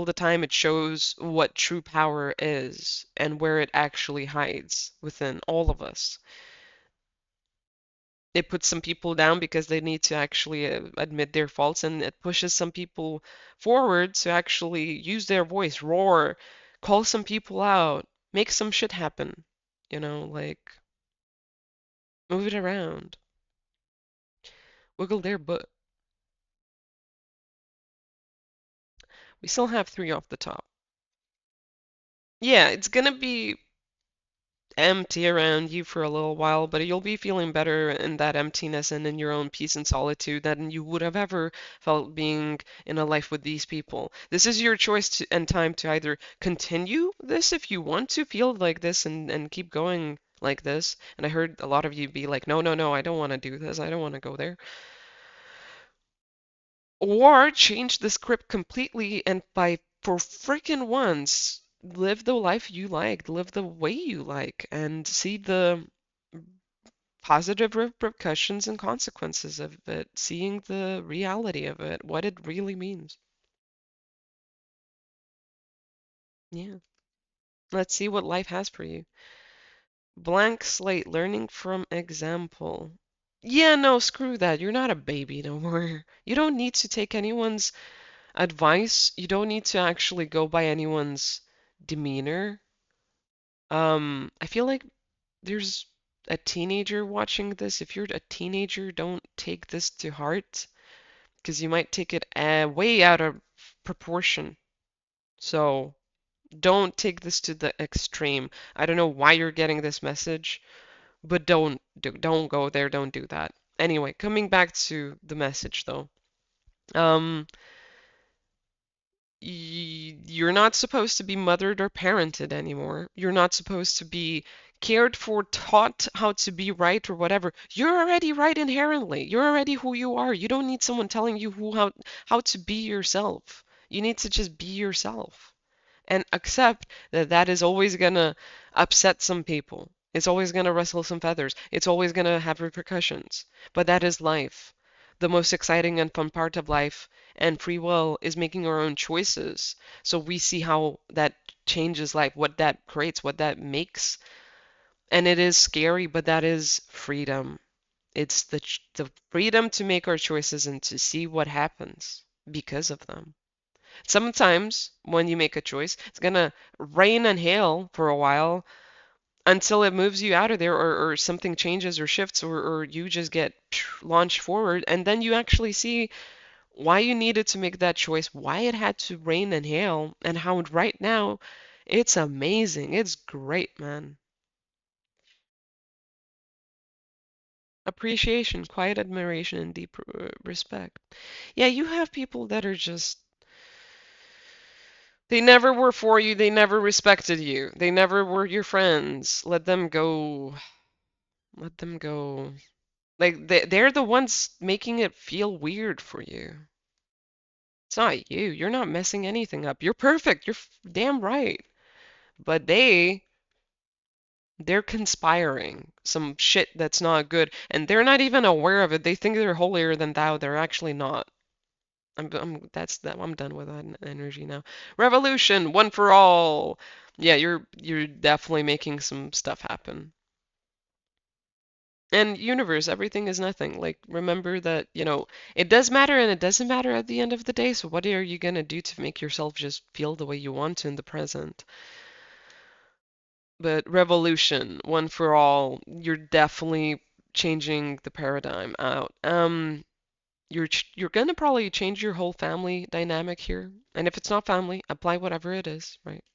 Speaker 1: the time it shows what true power is and where it actually hides within all of us. It puts some people down because they need to actually admit their faults, and it pushes some people forward to actually use their voice, roar, call some people out, make some shit happen. Like move it around, wiggle their butt. We still have three off the top. Yeah, it's gonna be empty around you for a little while, but you'll be feeling better in that emptiness and in your own peace and solitude than you would have ever felt being in a life with these people. This is your choice and time to either continue this if you want to feel like this and keep going like this. And I heard a lot of you be like, no, no, no, I don't want to do this. I don't want to go there. Or change the script completely and by for freaking once live the life you like, live the way you like, and see the positive repercussions and consequences of it, seeing the reality of it, what it really means. Yeah. Let's see what life has for you. Blank slate, learning from example. Yeah, no, screw that. You're not a baby no more. You don't need to take anyone's advice. You don't need to actually go by anyone's demeanor. I feel like there's a teenager watching this. If you're a teenager, don't take this to heart because you might take it way out of proportion. So don't take this to the extreme. I don't know why you're getting this message, but don't go there. Don't do that. Anyway, coming back to the message though. Um, you're not supposed to be mothered or parented anymore. You're not supposed to be cared for, taught how to be right or whatever. You're already right inherently. You're already who you are. You don't need someone telling you how to be yourself. You need to just be yourself and accept that that is always going to upset some people. It's always going to rustle some feathers. It's always going to have repercussions. But that is life. The most exciting and fun part of life and free will is making our own choices. So we see how that changes life, what that creates, what that makes. And it is scary, but that is freedom. It's the freedom to make our choices and to see what happens because of them. Sometimes when you make a choice, it's gonna rain and hail for a while until it moves you out of there or something changes or shifts or you just get launched forward and then you actually see why you needed to make that choice, why it had to rain and hail, and how right now it's amazing. It's great, man. Appreciation, quiet admiration, and deep respect. Yeah, you have people that are just they never were for you. They never respected you. They never were your friends. Let them go. Let them go. Like they're the ones making it feel weird for you. It's not you. You're not messing anything up. You're perfect. You're damn right. But they're conspiring some shit that's not good, and they're not even aware of it. They think they're holier than thou. They're actually not. That's that. I'm done with that energy now. Revolution, one for all. Yeah, you're definitely making some stuff happen. And universe, everything is nothing. Like remember that, it does matter and it doesn't matter at the end of the day. So what are you gonna do to make yourself just feel the way you want to in the present? But revolution, one for all, you're definitely changing the paradigm out. You're gonna probably change your whole family dynamic here. And if it's not family, apply whatever it is, right?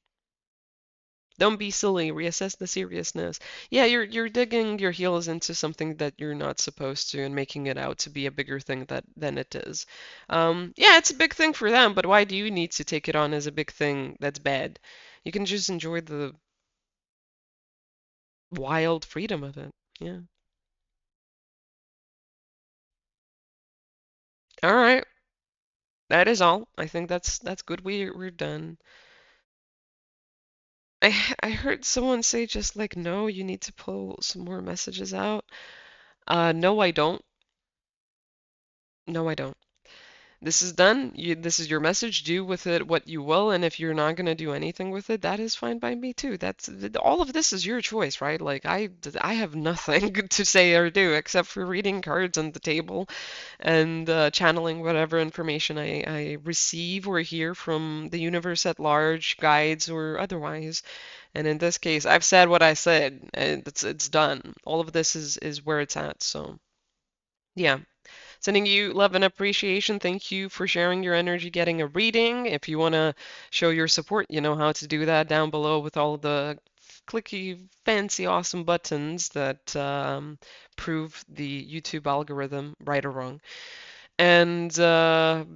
Speaker 1: Don't be silly. Reassess the seriousness. Yeah, you're digging your heels into something that you're not supposed to and making it out to be a bigger thing than it is. Yeah, it's a big thing for them, but why do you need to take it on as a big thing that's bad? You can just enjoy the wild freedom of it. Yeah. All right. That is all. I think that's good. We're done. I heard someone say just like no, you need to pull some more messages out. No, I don't. No, I don't. This is done. This is your message. Do with it what you will, and if you're not gonna do anything with it, that is fine by me too. All of this is your choice, right? Like I have nothing to say or do except for reading cards on the table and channeling whatever information I receive or hear from the universe at large, guides or otherwise. And in this case, I've said what I said, and it's done. All of this is where it's at. So yeah. Sending you love and appreciation. Thank you for sharing your energy, getting a reading. If you want to show your support, you know how to do that down below with all the clicky, fancy, awesome buttons that prove the YouTube algorithm right or wrong. And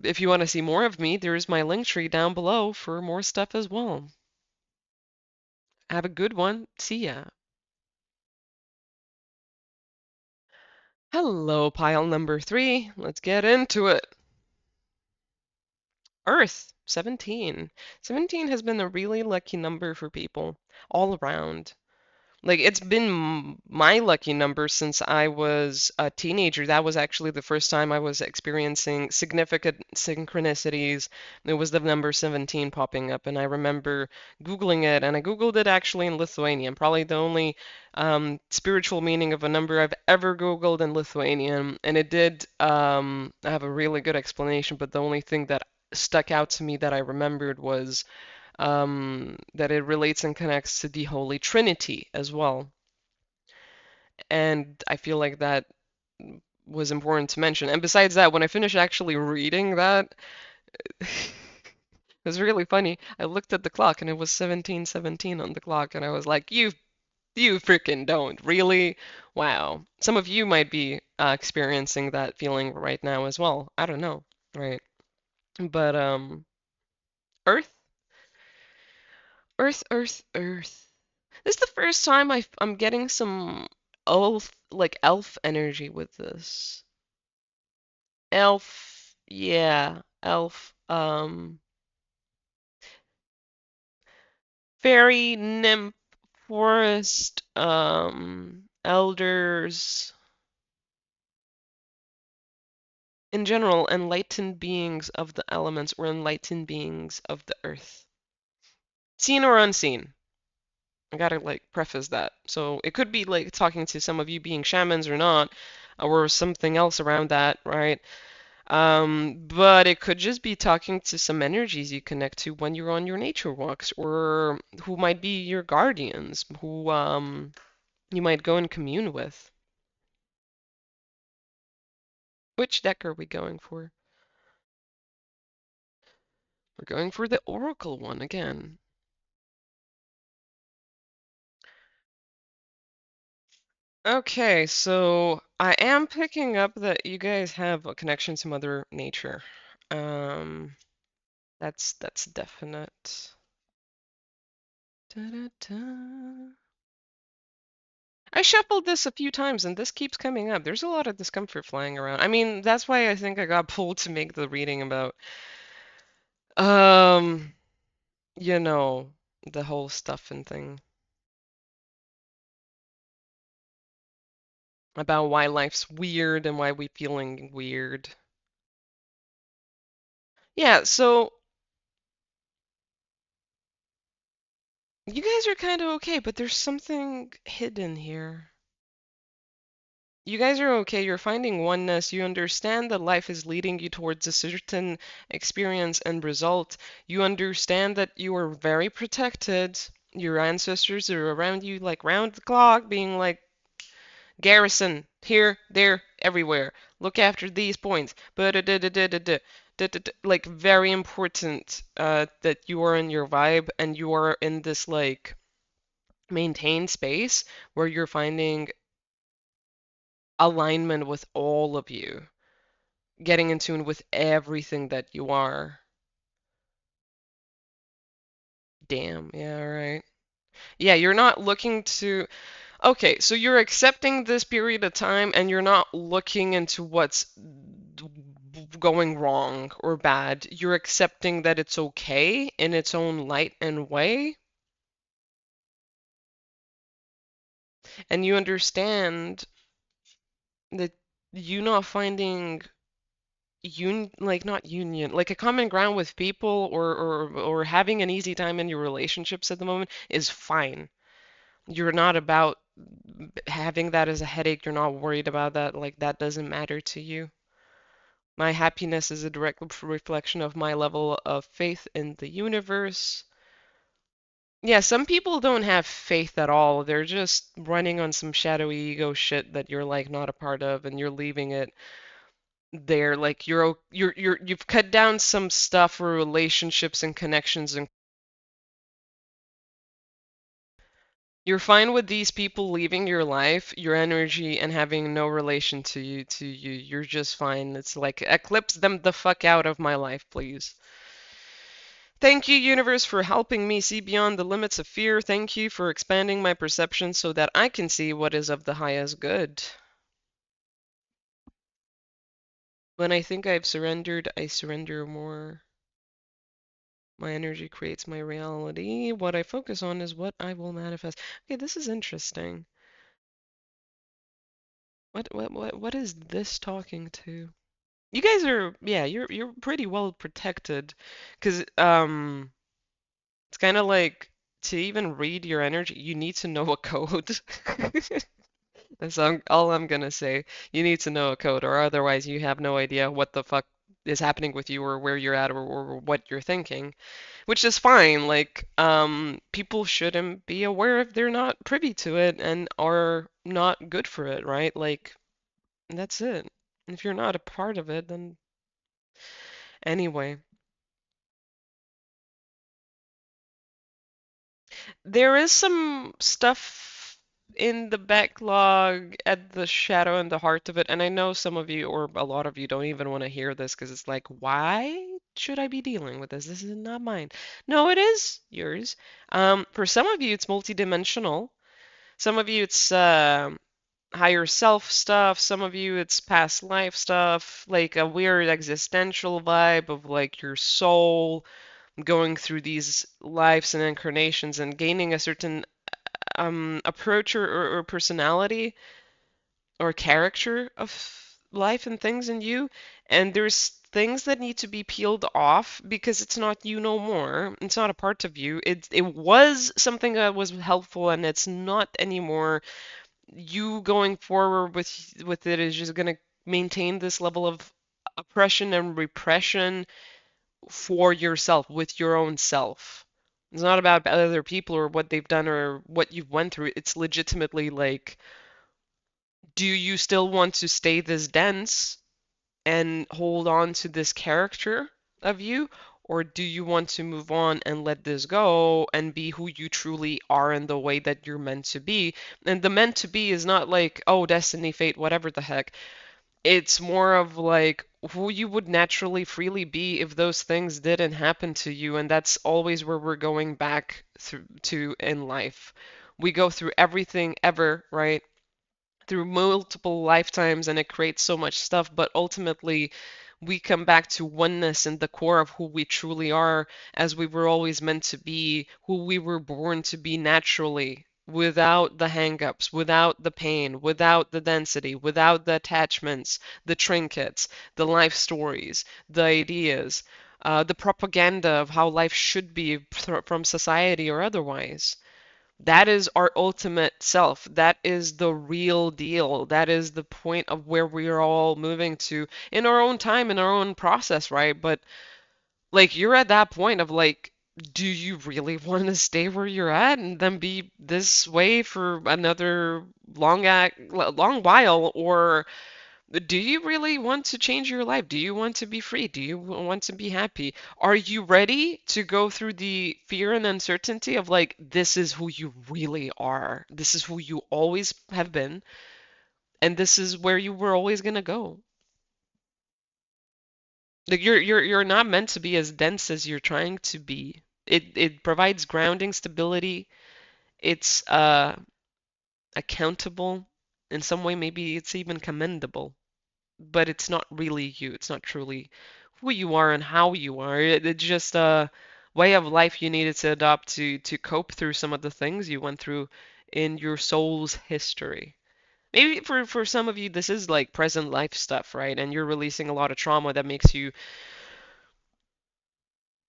Speaker 1: if you want to see more of me, there's my link tree down below for more stuff as well. Have a good one. See ya. Hello, pile number three. Let's get into it. Earth, 17. 17 has been a really lucky number for people all around. Like it's been my lucky number since I was a teenager. That was actually the first time I was experiencing significant synchronicities. It was the number 17 popping up, and I remember Googling it, and I Googled it actually in Lithuanian, probably the only spiritual meaning of a number I've ever Googled in Lithuanian. And it did have a really good explanation, but the only thing that stuck out to me that I remembered was that it relates and connects to the Holy Trinity as well. And I feel like that was important to mention. And besides that, when I finished actually reading that, it was really funny. I looked at the clock and it was 17:17 on the clock, and I was like, you freaking don't. Really? Wow. Some of you might be experiencing that feeling right now as well. I don't know. Right. But Earth, Earth. This is the first time I'm getting some elf energy with this. Elf, yeah, elf, fairy, nymph, forest, elders, in general, enlightened beings of the elements or enlightened beings of the earth. Seen or unseen. I gotta like preface that. So it could be like talking to some of you being shamans or not, or something else around that, right? But it could just be talking to some energies you connect to when you're on your nature walks, or who might be your guardians, who you might go and commune with. Which deck are we going for? We're going for the Oracle one again. Okay, so I am picking up that you guys have a connection to Mother Nature. Um, that's definite. Da-da-da. I shuffled this a few times and this keeps coming up. There's a lot of discomfort flying around. I mean, that's why I think I got pulled to make the reading about, um, you know, the whole stuff and thing about why life's weird and why we feeling weird. Yeah, so you guys are kind of okay, but there's something hidden here. You guys are okay. You're finding oneness. You understand that life is leading you towards a certain experience and result. You understand that you are very protected. Your ancestors are around you like round the clock, being like, garrison, here, there, everywhere. Look after these points. Like, very important that you are in your vibe and you are in this, like, maintained space where you're finding alignment with all of you, getting in tune with everything that you are. Damn, yeah, right. Yeah, you're not looking to. Okay, so you're accepting this period of time and you're not looking into what's going wrong or bad. You're accepting that it's okay in its own light and way. And you understand that you not finding like not union like a common ground with people or having an easy time in your relationships at the moment is fine. You're not about having that as a headache. You're not worried about that. Like that doesn't matter to you. My happiness is a direct reflection of my level of faith in the universe. Yeah, some people don't have faith at all. They're just running on some shadowy ego shit that you're like not a part of and you're leaving it there. Like you've cut down some stuff for relationships and connections and You're fine with these people leaving your life, your energy, and having no relation to you. You're just fine. It's like eclipse them the fuck out of my life, please. Thank you, universe, for helping me see beyond the limits of fear. Thank you for expanding my perception so that I can see what is of the highest good. When I think I've surrendered, I surrender more. My energy creates my reality. What I focus on is what I will manifest. Okay, this is interesting. What is this talking to? You guys are, yeah, you're pretty well protected, 'cause it's kind of like to even read your energy, you need to know a code. That's all I'm gonna say. You need to know a code, or otherwise you have no idea what the fuck is happening with you, or where you're at, or what you're thinking, which is fine. Like, people shouldn't be aware if they're not privy to it and are not good for it, right? Like, that's it. If you're not a part of it, then anyway. There is some stuff in the backlog at the shadow and the heart of it, and I know some of you or a lot of you don't even want to hear this because it's like, why should I be dealing with this? This is not mine. No, it is yours. For some of you, it's multidimensional. Some of you, it's higher self stuff. Some of you, it's past life stuff, like a weird existential vibe of like your soul going through these lives and incarnations and gaining a certain approach or personality or character of life and things in you. And there's things that need to be peeled off because it's not you no more. It's not a part of you. It was something that was helpful and it's not anymore. You going forward with it is just gonna maintain this level of oppression and repression for yourself, with your own self. It's not about other people or what they've done or what you've went through. It's legitimately like, do you still want to stay this dense and hold on to this character of you? Or do you want to move on and let this go and be who you truly are in the way that you're meant to be? And the meant to be is not like, oh, destiny, fate, whatever the heck. It's more of like who you would naturally freely be if those things didn't happen to you, and that's always where we're going back through to in life. We go through everything ever, right? Through multiple lifetimes, and it creates so much stuff, but ultimately we come back to oneness and the core of who we truly are, as we were always meant to be, who we were born to be naturally, without the hang-ups, without the pain, without the density, without the attachments, the trinkets, the life stories, the ideas, the propaganda of how life should be from society or otherwise. That is our ultimate self. That is the real deal. That is the point of where we are all moving to in our own time, in our own process, right? But like you're at that point of like, do you really want to stay where you're at and then be this way for another long while, or do you really want to change your life? Do you want to be free? Do you want to be happy? Are you ready to go through the fear and uncertainty of like, this is who you really are. This is who you always have been, and this is where you were always gonna go. Like you're not meant to be as dense as you're trying to be. It provides grounding, stability. It's accountable. In some way, maybe it's even commendable, but it's not really you. It's not truly who you are and how you are. It's just a way of life you needed to adopt to cope through some of the things you went through in your soul's history. Maybe for some of you, this is like present life stuff, right? And you're releasing a lot of trauma that makes you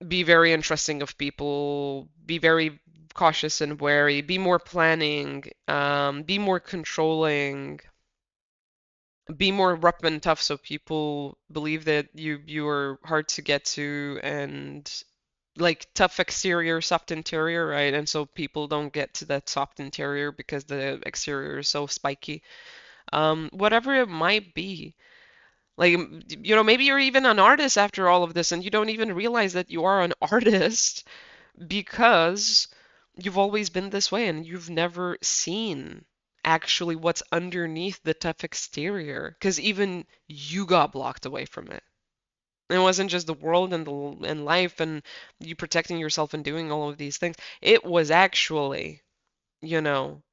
Speaker 1: be very interesting of people, be very cautious and wary, be more planning, be more controlling, be more rough and tough so people believe that you are hard to get to, and like tough exterior, soft interior, right? And so people don't get to that soft interior because the exterior is so spiky. Whatever it might be. Like, maybe you're even an artist after all of this and you don't even realize that you are an artist because You've always been this way and you've never seen actually what's underneath the tough exterior because even you got blocked away from it. It wasn't just the world and the and life and you protecting yourself and doing all of these things. It was actually, you know,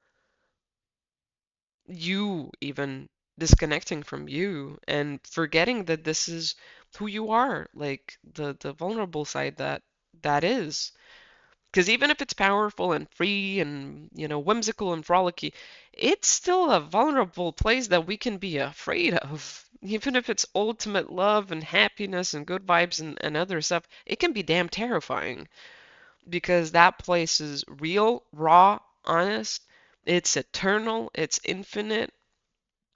Speaker 1: you even disconnecting from you and forgetting that this is who you are, like the vulnerable side that is. Because even if it's powerful and free and, whimsical and frolicky, it's still a vulnerable place that we can be afraid of. Even if it's ultimate love and happiness and good vibes and other stuff, it can be damn terrifying because that place is real, raw, honest, it's eternal, it's infinite.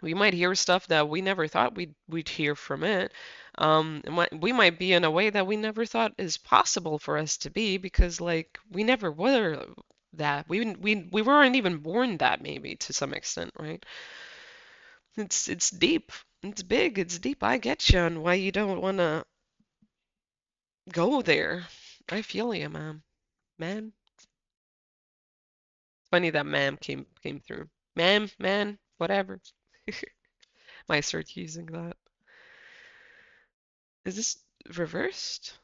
Speaker 1: We might hear stuff that we never thought we'd hear from it. We might be in a way that we never thought is possible for us to be because like we never were that. We weren't even born that maybe to some extent, right? It's deep. It's big. It's deep. I get you on why you don't want to go there. I feel you, ma'am. Man, funny that ma'am came through. Ma'am, man, whatever. Might start using that. Is this reversed?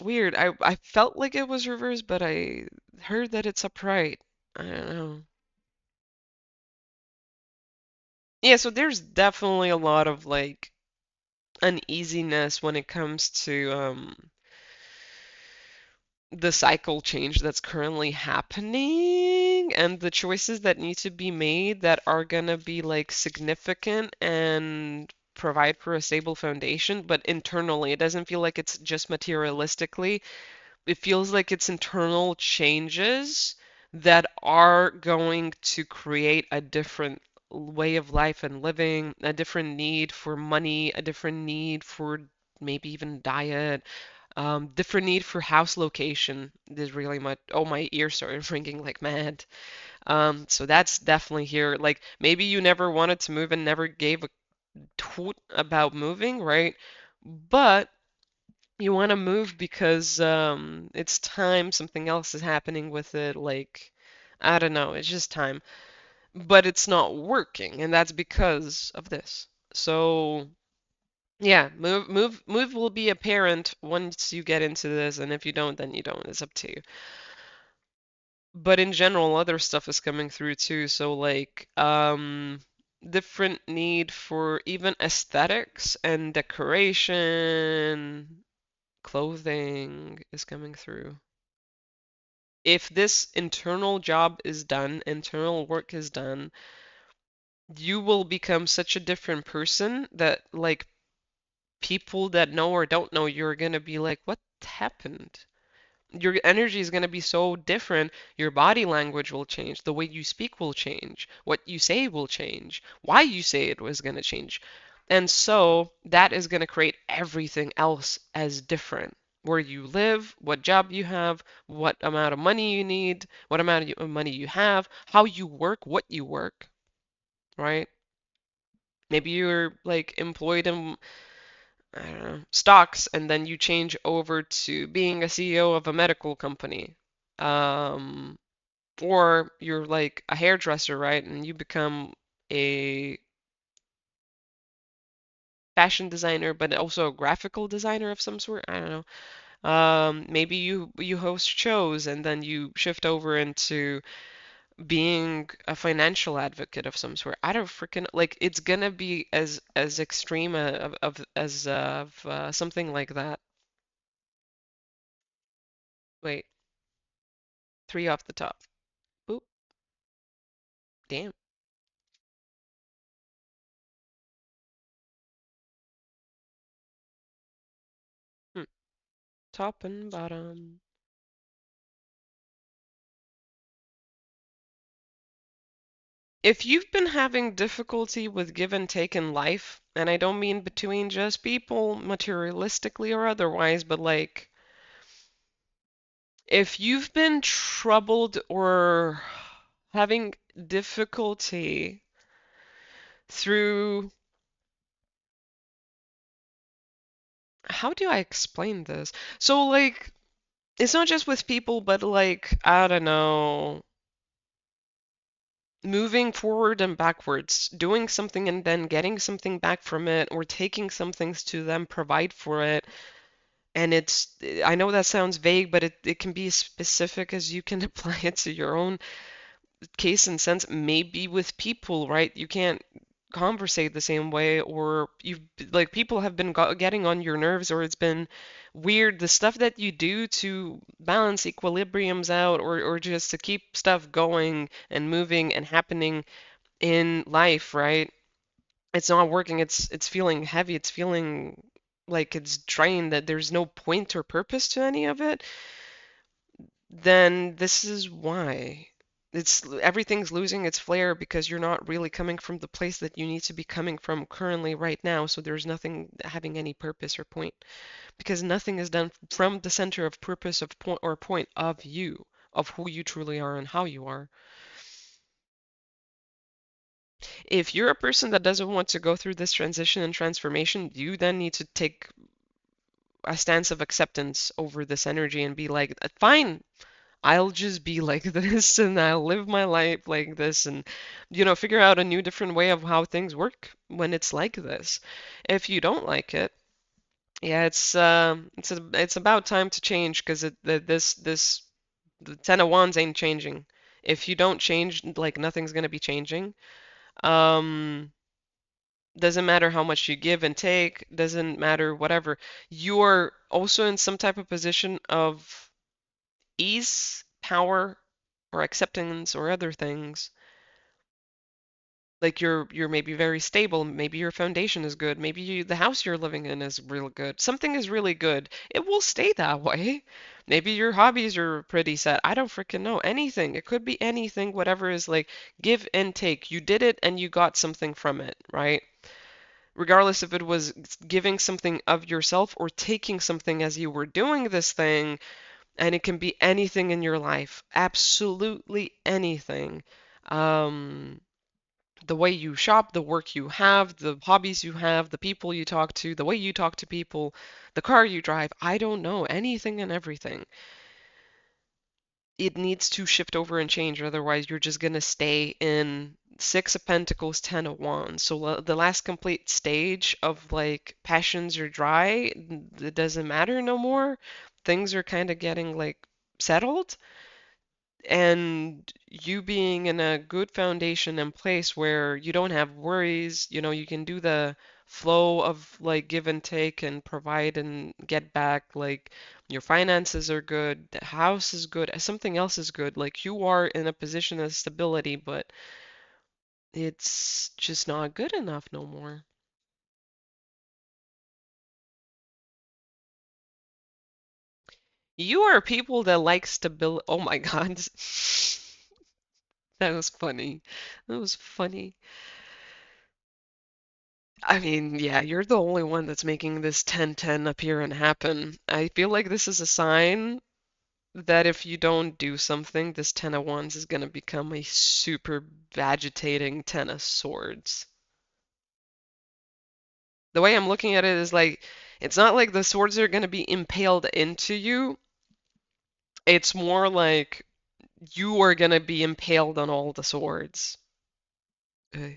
Speaker 1: Weird. I felt like it was reversed, but I heard that it's upright. I don't know. Yeah, so there's definitely a lot of like uneasiness when it comes to the cycle change that's currently happening and the choices that need to be made that are gonna be like significant and provide for a stable foundation, but internally it doesn't feel like it's just materialistically. It feels like it's internal changes that are going to create a different way of life and living, a different need for money, a different need for maybe even diet, different need for house location. There's really much. Oh, my ears started ringing like mad. So that's definitely here. Like maybe you never wanted to move and never gave a toot about moving, right? But you want to move because it's time, something else is happening with it, like I don't know, it's just time. But it's not working, and that's because of this. So, yeah, move will be apparent once you get into this, and if you don't, then you don't. It's up to you. But in general, other stuff is coming through too. So like different need for even aesthetics and decoration, clothing is coming through. If this internal job is done, internal work is done, you will become such a different person that like people that know or don't know you're gonna be like, what happened? Your energy is going to be so different. Your body language will change. The way you speak will change. What you say will change. Why you say it was going to change. And so that is going to create everything else as different. Where you live, what job you have, what amount of money you need, what amount of money you have, how you work, what you work, right? Maybe you're like employed in, I don't know, stocks, and then you change over to being a CEO of a medical company. Um, or you're like a hairdresser, right? And you become a fashion designer, but also a graphical designer of some sort. I don't know. Maybe you host shows and then you shift over into being a financial advocate of some sort. I don't freaking like it's gonna be as extreme of as of something like that. Wait, three off the top. Oop, damn. Hmm. Top and bottom. If you've been having difficulty with give and take in life, and I don't mean between just people, materialistically or otherwise, but like if you've been troubled or having difficulty through, how do I explain this? So like it's not just with people, but like, I don't know, moving forward and backwards, doing something and then getting something back from it, or taking some things to them, provide for it. And I know that sounds vague, but it can be as specific as you can apply it to your own case and sense. Maybe with people, right? You can't conversate the same way, or you've like people have been getting on your nerves, or it's been weird. The stuff that you do to balance equilibriums out, or just to keep stuff going and moving and happening in life, right? It's not working. It's feeling heavy. It's feeling like it's drained, that there's no point or purpose to any of it. Then this is why. It's everything's losing its flair because you're not really coming from the place that you need to be coming from currently right now. So there's nothing having any purpose or point because nothing is done from the center of purpose of point or point of you, of who you truly are and how you are. If you're a person that doesn't want to go through this transition and transformation, you then need to take a stance of acceptance over this energy and be like, fine, I'll just be like this and I'll live my life like this and, figure out a new, different way of how things work when it's like this. If you don't like it, yeah, it's about time to change because the Ten of Wands ain't changing. If you don't change, like nothing's gonna be changing. Um, doesn't matter how much you give and take, doesn't matter whatever. You're also in some type of position of ease, power, or acceptance or other things. Like you're maybe very stable, maybe your foundation is good, maybe the house you're living in is real good. Something is really good. It will stay that way. Maybe your hobbies are pretty set. I don't freaking know. Anything. It could be anything, whatever is like give and take. You did it and you got something from it, right? Regardless if it was giving something of yourself or taking something as you were doing this thing, and it can be anything in your life, absolutely anything. Um, the way you shop, the work you have, the hobbies you have, the people you talk to, the way you talk to people, the car you drive, I don't know, anything and everything. It needs to shift over and change, otherwise you're just gonna stay in Six of Pentacles, Ten of Wands. So the last complete stage of like passions are dry, it doesn't matter no more. Things are kind of getting like settled, and you being in a good foundation and place where you don't have worries, you can do the flow of like give and take and provide and get back, like your finances are good, the house is good, something else is good, like you are in a position of stability, but it's just not good enough no more. You are people that like stability. Oh my God. That was funny. That was funny. I mean, yeah, you're the only one that's making this 10-10 appear and happen. I feel like this is a sign that if you don't do something, this Ten of Wands is going to become a super agitating Ten of Swords. The way I'm looking at it is like, it's not like the swords are going to be impaled into you. It's more like you are going to be impaled on all the swords. Uh,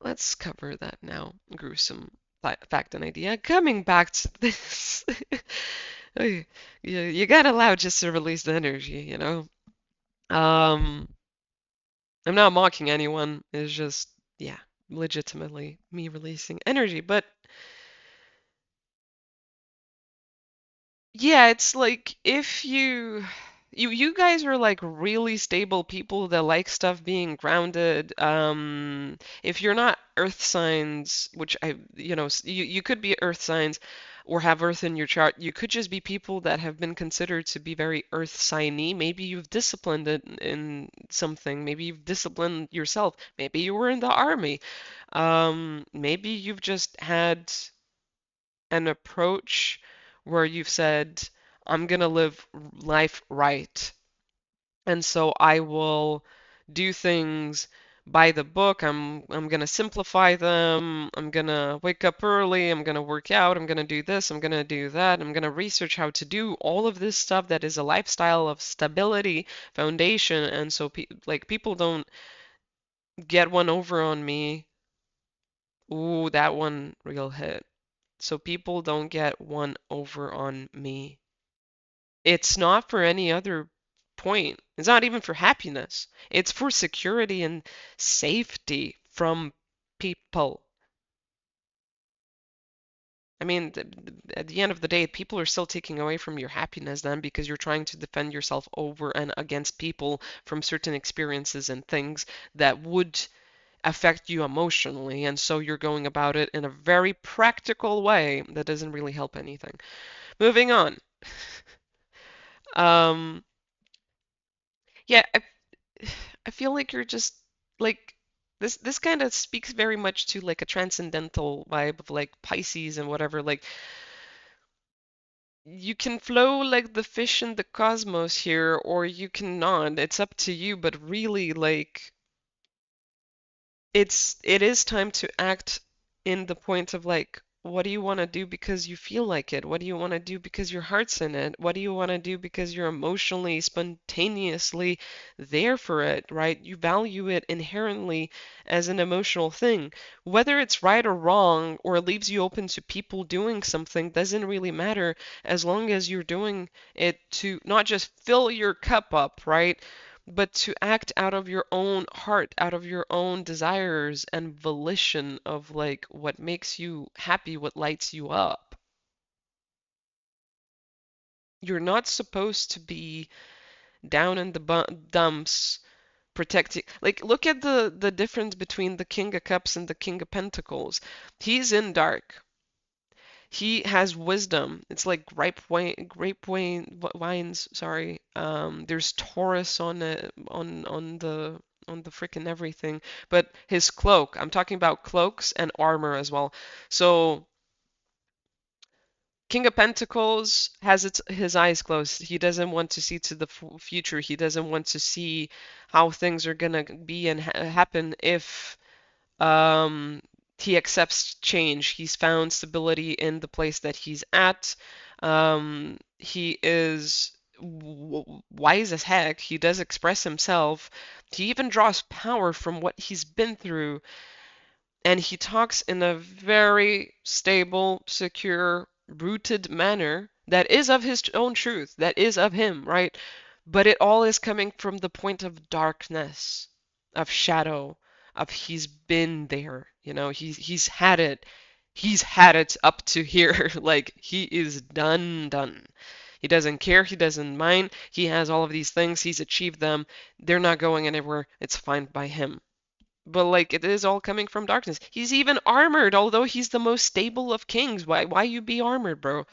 Speaker 1: Let's cover that now. Gruesome fact and idea. Coming back to this. You, you gotta allow just to release the energy. Um, I'm not mocking anyone. It's just, yeah, legitimately me releasing energy. But yeah, it's like if you guys are like really stable people that like stuff being grounded. If you're not earth signs, which you could be earth signs or have earth in your chart, you could just be people that have been considered to be very earth signy. Maybe you've disciplined it in something. Maybe you've disciplined yourself. Maybe you were in the army. Maybe you've just had an approach where you've said, I'm going to live life right. And so I will do things by the book. I'm gonna simplify them. I'm gonna wake up early. I'm gonna work out. I'm gonna do this. I'm gonna do that. I'm gonna research how to do all of this stuff that is a lifestyle of stability, foundation, and so pe like people don't get one over on me. Ooh, that one real hit. So people don't get one over on me. It's not for any other point. It's not even for happiness. It's for security and safety from people. I mean, at the end of the day, people are still taking away from your happiness then because you're trying to defend yourself over and against people from certain experiences and things that would affect you emotionally. And so you're going about it in a very practical way that doesn't really help anything. Moving on. Um, yeah, I feel like you're just like this kind of speaks very much to like a transcendental vibe of like Pisces and whatever. Like you can flow like the fish in the cosmos here, or you cannot. It's up to you, but really like it is time to act in the point of like what do you want to do because you feel like it? What do you want to do because your heart's in it? What do you want to do because you're emotionally, spontaneously there for it, right? You value it inherently as an emotional thing. Whether it's right or wrong or leaves you open to people doing something doesn't really matter as long as you're doing it to not just fill your cup up, right? But to act out of your own heart, out of your own desires and volition of like what makes you happy, what lights you up. You're not supposed to be down in the dumps protecting. Like, look at the difference between the King of Cups and the King of Pentacles. He's in dark. He has wisdom. It's like wines. Sorry. There's Taurus on it, on the freaking everything. But his cloak. I'm talking about cloaks and armor as well. So King of Pentacles has his eyes closed. He doesn't want to see to the future. He doesn't want to see how things are gonna be and happen if um, he accepts change. He's found stability in the place that he's at. He is wise as heck. He does express himself. He even draws power from what he's been through. And he talks in a very stable, secure, rooted manner that is of his own truth, that is of him, right? But it all is coming from the point of darkness, of shadow, of he's been there, he's had it. He's had it up to here. Like he is done. He doesn't care, he doesn't mind. He has all of these things, he's achieved them. They're not going anywhere. It's fine by him. But like it is all coming from darkness. He's even armored, although he's the most stable of kings. Why you be armored, bro?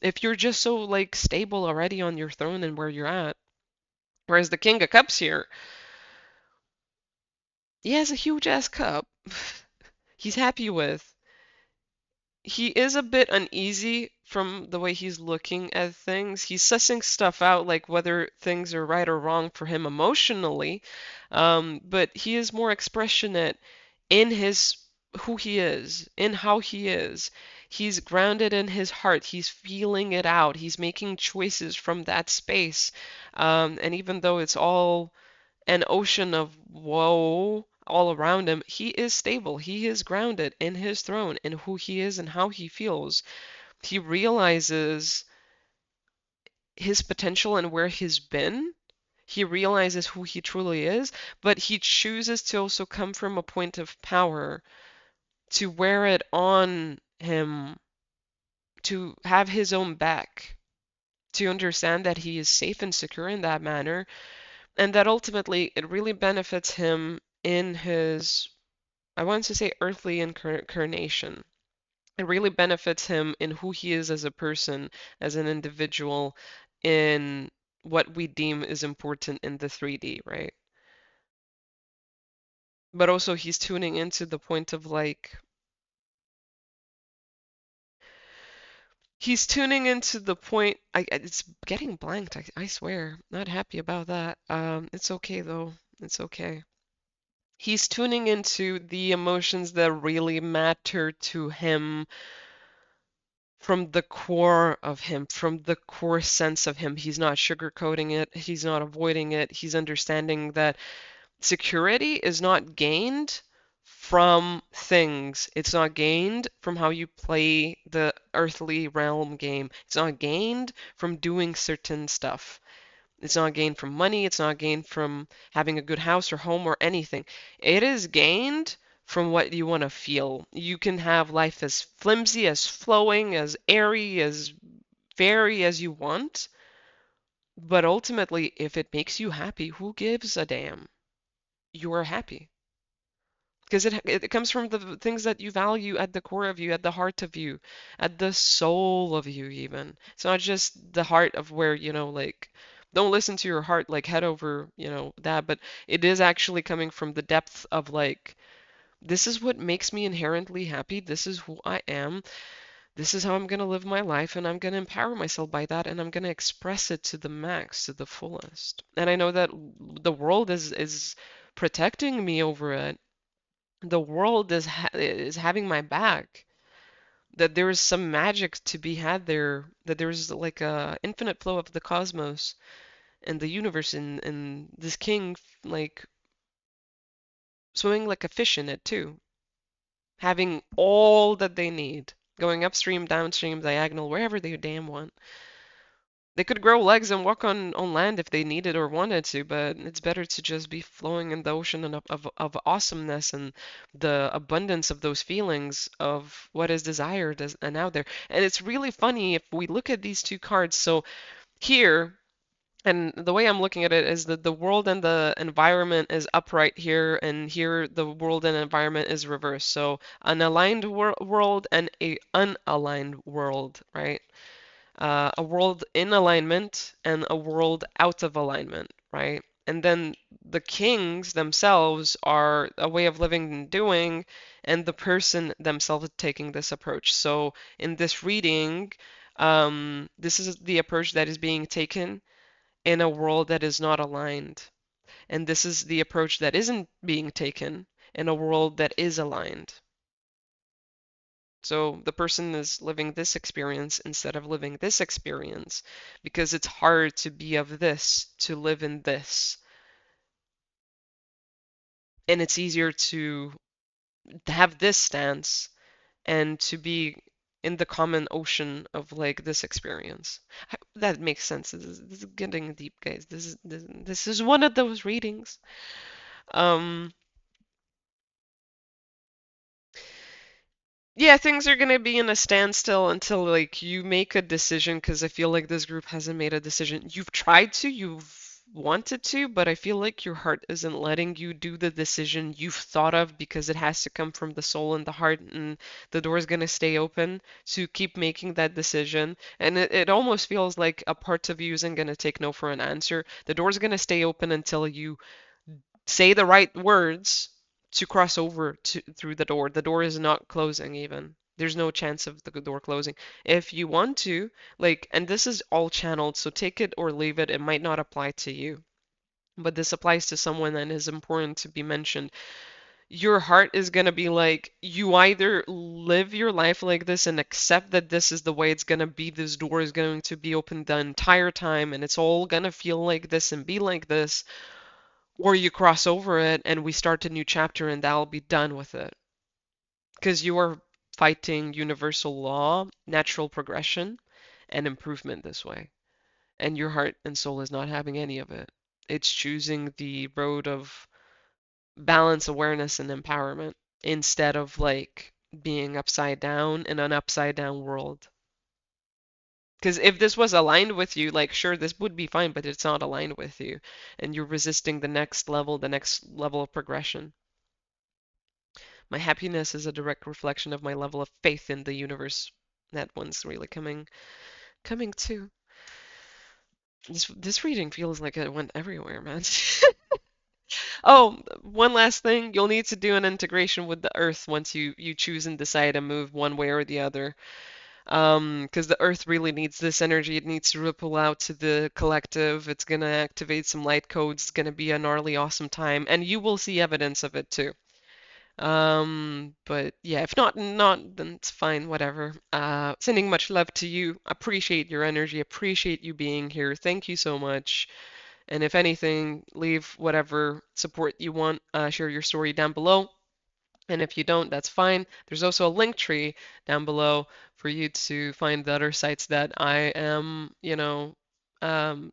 Speaker 1: If you're just so like stable already on your throne and where you're at. Whereas the King of Cups here, he has a huge ass cup. He's happy with. He is a bit uneasy from the way he's looking at things. He's sussing stuff out, like whether things are right or wrong for him emotionally. But he is more expressionate in his who he is, in how he is. He's grounded in his heart. He's feeling it out. He's making choices from that space. And even though it's all an ocean of woe all around him, he is stable. He is grounded in his throne, in who he is and how he feels. He realizes his potential and where he's been. He realizes who he truly is, but he chooses to also come from a point of power to wear it on him, to have his own back, to understand that he is safe and secure in that manner, and that ultimately it really benefits him in his, I want to say, earthly incarnation. It really benefits him in who he is as a person, as an individual, in what we deem is important in the 3D, right? But also he's tuning into the point of like he's tuning into the point. It's getting blanked. I swear. Not happy about that. It's okay though. It's okay. He's tuning into the emotions that really matter to him from the core of him, from the core sense of him. He's not sugarcoating it, he's not avoiding it. He's understanding that security is not gained from things. It's not gained from how you play the earthly realm game. It's not gained from doing certain stuff. It's not gained from money. It's not gained from having a good house or home or anything. It is gained from what you want to feel. You can have life as flimsy, as flowing, as airy, as fairy as you want, but ultimately, if it makes you happy, who gives a damn? You are happy. Because it comes from the things that you value at the core of you, at the heart of you, at the soul of you, even. It's not just the heart of where, like, don't listen to your heart, like, head over, that, but it is actually coming from the depth of, like, this is what makes me inherently happy. This is who I am. This is how I'm going to live my life, and I'm going to empower myself by that, and I'm going to express it to the max, to the fullest. And I know that the world is protecting me over it. The world is having my back, that there is some magic to be had there, that there's like a infinite flow of the cosmos and the universe, and this king like swimming like a fish in it too, having all that they need, going upstream, downstream, diagonal, wherever they damn want. They could grow legs and walk on land if they needed or wanted to, but it's better to just be flowing in the ocean of awesomeness and the abundance of those feelings of what is desired and out there. And it's really funny if we look at these two cards. So here, and the way I'm looking at it is that the world and the environment is upright here, and here the world and environment is reversed. So an aligned world and a unaligned world, right? A world in alignment and a world out of alignment, right? And then the kings themselves are a way of living and doing, and the person themselves taking this approach. So in this reading, this is the approach that is being taken in a world that is not aligned. And this is the approach that isn't being taken in a world that is aligned. So the person is living this experience instead of living this experience because it's hard to be of this, to live in this. And it's easier to have this stance and to be in the common ocean of like this experience. That makes sense. This is getting deep, guys. This is one of those readings. Um, Yeah, things are gonna be in a standstill until like you make a decision because I feel like this group hasn't made a decision. You've tried to, you've wanted to, but I feel like your heart isn't letting you do the decision you've thought of because it has to come from the soul and the heart, and the door is gonna stay open to keep making that decision. And it almost feels like a part of you isn't gonna take no for an answer. The door's gonna stay open until you say the right words to cross over through the door. The door is not closing even. There's no chance of the door closing. If you want to, like, and this is all channeled, so take it or leave it. It might not apply to you, but this applies to someone and is important to be mentioned. Your heart is going to be like, you either live your life like this and accept that this is the way it's going to be, this door is going to be open the entire time, and it's all going to feel like this and be like this, or you cross over it and we start a new chapter and that'll be done with it. Because you are fighting universal law, natural progression, and improvement this way. And your heart and soul is not having any of it. It's choosing the road of balance, awareness, and empowerment instead of like being upside down in an upside down world. Because if this was aligned with you, like, sure, this would be fine, but it's not aligned with you. And you're resisting the next level of progression. My happiness is a direct reflection of my level of faith in the universe. That one's really coming too. This reading feels like it went everywhere, man. Oh, one last thing. You'll need to do an integration with the earth once you choose and decide to move one way or the other. Because the Earth really needs this energy. It needs to ripple out to the collective. It's gonna activate some light codes. It's gonna be a gnarly, awesome time, and you will see evidence of it too. But yeah, if not, then it's fine, whatever. Sending much love to you. Appreciate your energy. Appreciate you being here. Thank you so much. And if anything, leave whatever support you want. Share your story down below. And if you don't, that's fine. There's also a link tree down below for you to find the other sites that I am,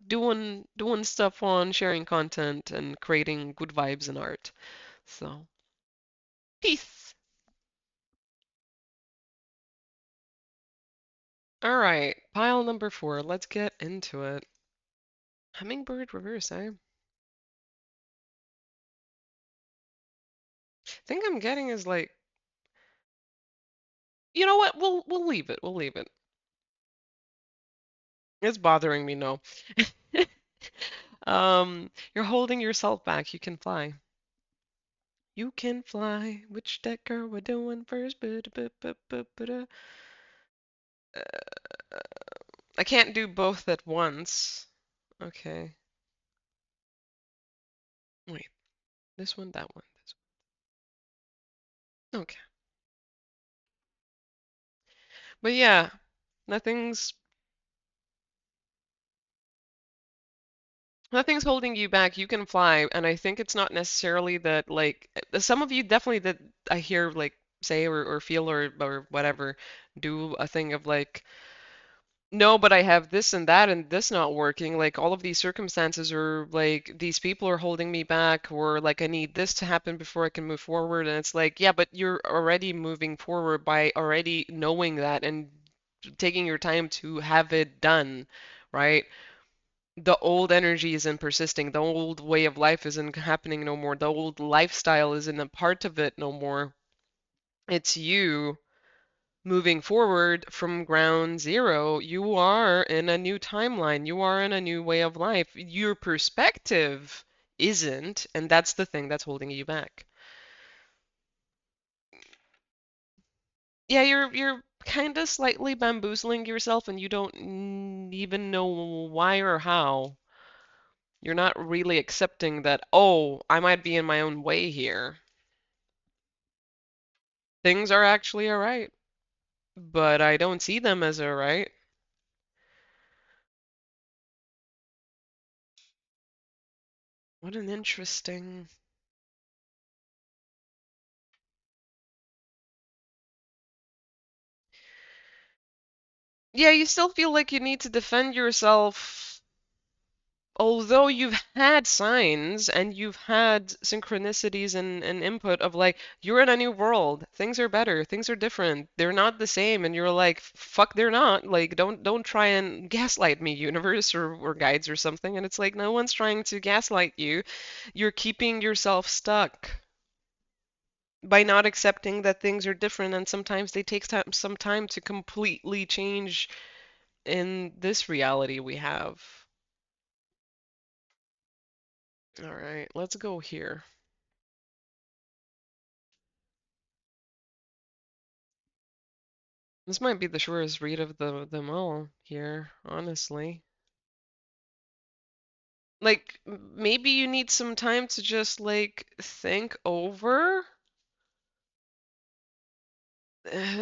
Speaker 1: doing stuff on, sharing content and creating good vibes and art. So, peace. All right, pile number 4. Let's get into it. Hummingbird reverse, eh? I think I'm getting is like, you know what? We'll leave it. We'll leave it. It's bothering me, no. You're holding yourself back. You can fly. You can fly. Which deck are we doing first? I can't do both at once. Okay. Wait. This one, that one, this one. Okay. But yeah, nothing's nothing's holding you back. You can fly, and I think it's not necessarily that like some of you definitely that I hear like say or feel or whatever do a thing of like no, but I have this and that and this not working. Like all of these circumstances are like these people are holding me back or like I need this to happen before I can move forward. And it's like, yeah, but you're already moving forward by already knowing that and taking your time to have it done, right? The old energy isn't persisting. The old way of life isn't happening no more. The old lifestyle isn't a part of it no more. It's you moving forward from ground zero. You are in a new timeline. You are in a new way of life. Your perspective isn't, and that's the thing that's holding you back. Yeah, you're kind of slightly bamboozling yourself and you don't even know why or how. You're not really accepting that, oh, I might be in my own way here. Things are actually all right, but I don't see them as all right. What an interesting. Yeah, you still feel like you need to defend yourself, although you've had signs and you've had synchronicities and input of like, you're in a new world, things are better, things are different, they're not the same, and you're like, fuck, they're not. Like, don't try and gaslight me, universe or guides or something. And it's like, no one's trying to gaslight you. You're keeping yourself stuck by not accepting that things are different and sometimes they take some time to completely change in this reality we have. All right, let's go here. This might be the shortest read of them all here, honestly. Like, maybe you need some time to just, like, think over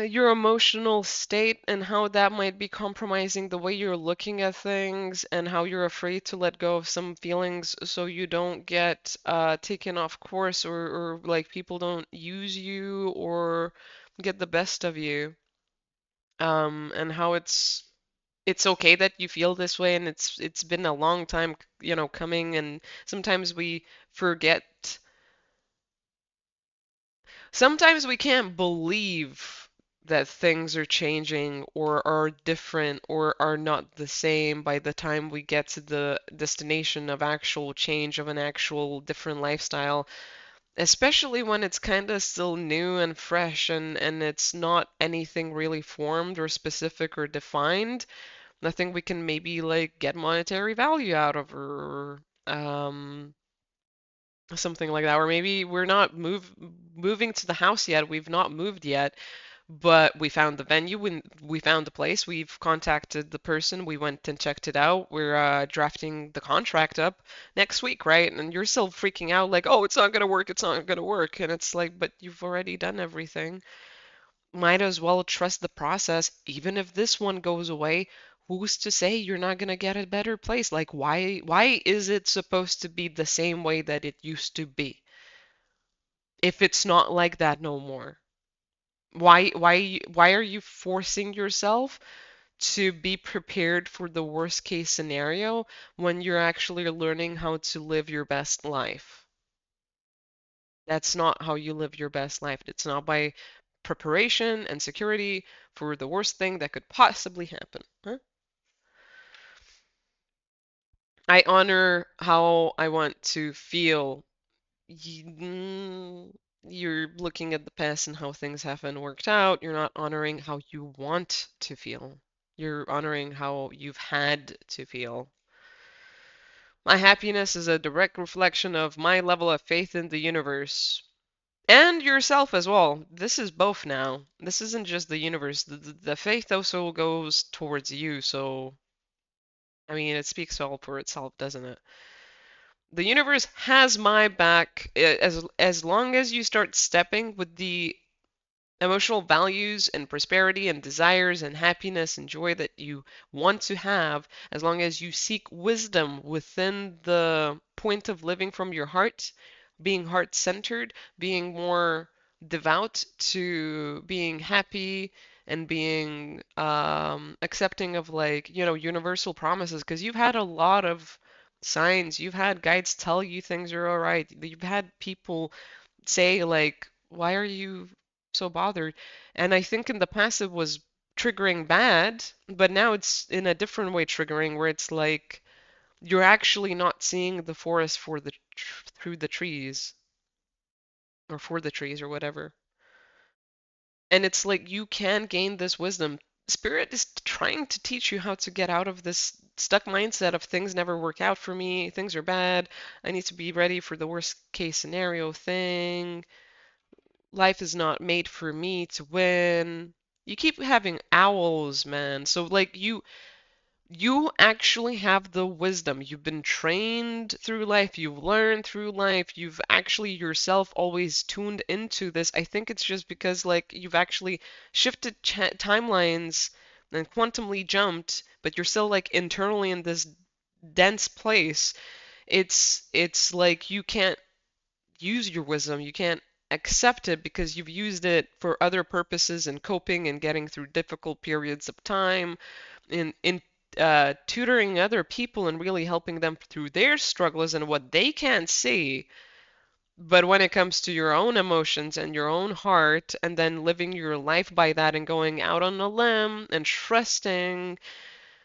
Speaker 1: your emotional state and how that might be compromising the way you're looking at things and how you're afraid to let go of some feelings so you don't get taken off course or like people don't use you or get the best of you. And how it's okay that you feel this way and it's been a long time, coming and sometimes we forget. Sometimes we can't believe that things are changing or are different or are not the same by the time we get to the destination of actual change of an actual different lifestyle, especially when it's kind of still new and fresh and it's not anything really formed or specific or defined. Nothing we can maybe like get monetary value out of or something like that. Or maybe we're not moving to the house yet. We've not moved yet, But we found the venue, we found the place, we've contacted the person, we went and checked it out. We're drafting the contract up next week, right? And you're still freaking out like, oh, it's not gonna work, it's not gonna work. And it's like, but you've already done everything. Might as well trust the process. Even if this one goes away, who's to say you're not gonna get a better place? Like, why is it supposed to be the same way that it used to be if it's not like that no more? Why are you forcing yourself to be prepared for the worst case scenario when you're actually learning how to live your best life? That's not how you live your best life. It's not by preparation and security for the worst thing that could possibly happen. Huh? I honor how I want to feel. You're looking at the past and how things haven't worked out. You're not honoring how you want to feel. You're honoring how you've had to feel. My happiness is a direct reflection of my level of faith in the universe. And yourself as well. This is both now. This isn't just the universe. The faith also goes towards you. So, I mean, it speaks all for itself, doesn't it? The universe has my back as long as you start stepping with the emotional values and prosperity and desires and happiness and joy that you want to have, as long as you seek wisdom within the point of living from your heart, being heart centered, being more devout to being happy and being accepting of, like, universal promises, because you've had a lot of signs, you've had guides tell you things are all right, you've had people say like, why are you so bothered? And I think in the past it was triggering bad, but now it's in a different way triggering where it's like you're actually not seeing the forest for the through the trees or for the trees or whatever. And it's like you can gain this wisdom. Spirit is trying to teach you how to get out of this stuck mindset of things never work out for me, things are bad, I need to be ready for the worst case scenario thing. Life is not made for me to win. You keep having owls, man. So like you actually have the wisdom. You've been trained through life. You've learned through life. You've actually yourself always tuned into this. I think it's just because like you've actually shifted timelines and quantumly jumped, but you're still like internally in this dense place. It's like you can't use your wisdom. You can't accept it because you've used it for other purposes and coping and getting through difficult periods of time, in tutoring other people and really helping them through their struggles and what they can't see. But when it comes to your own emotions and your own heart, and then living your life by that and going out on a limb and trusting,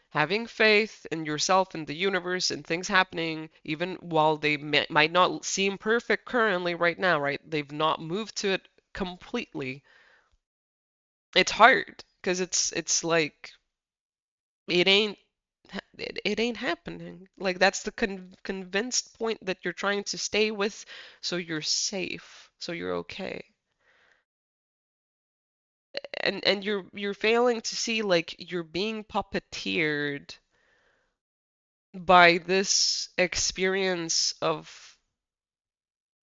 Speaker 1: having faith in yourself and the universe and things happening, even while they might not seem perfect currently right now, right? They've not moved to it completely. It's hard because it's like it ain't it ain't happening. Like that's the convinced point that you're trying to stay with, so you're safe, so you're okay. And you're failing to see like you're being puppeteered by this experience of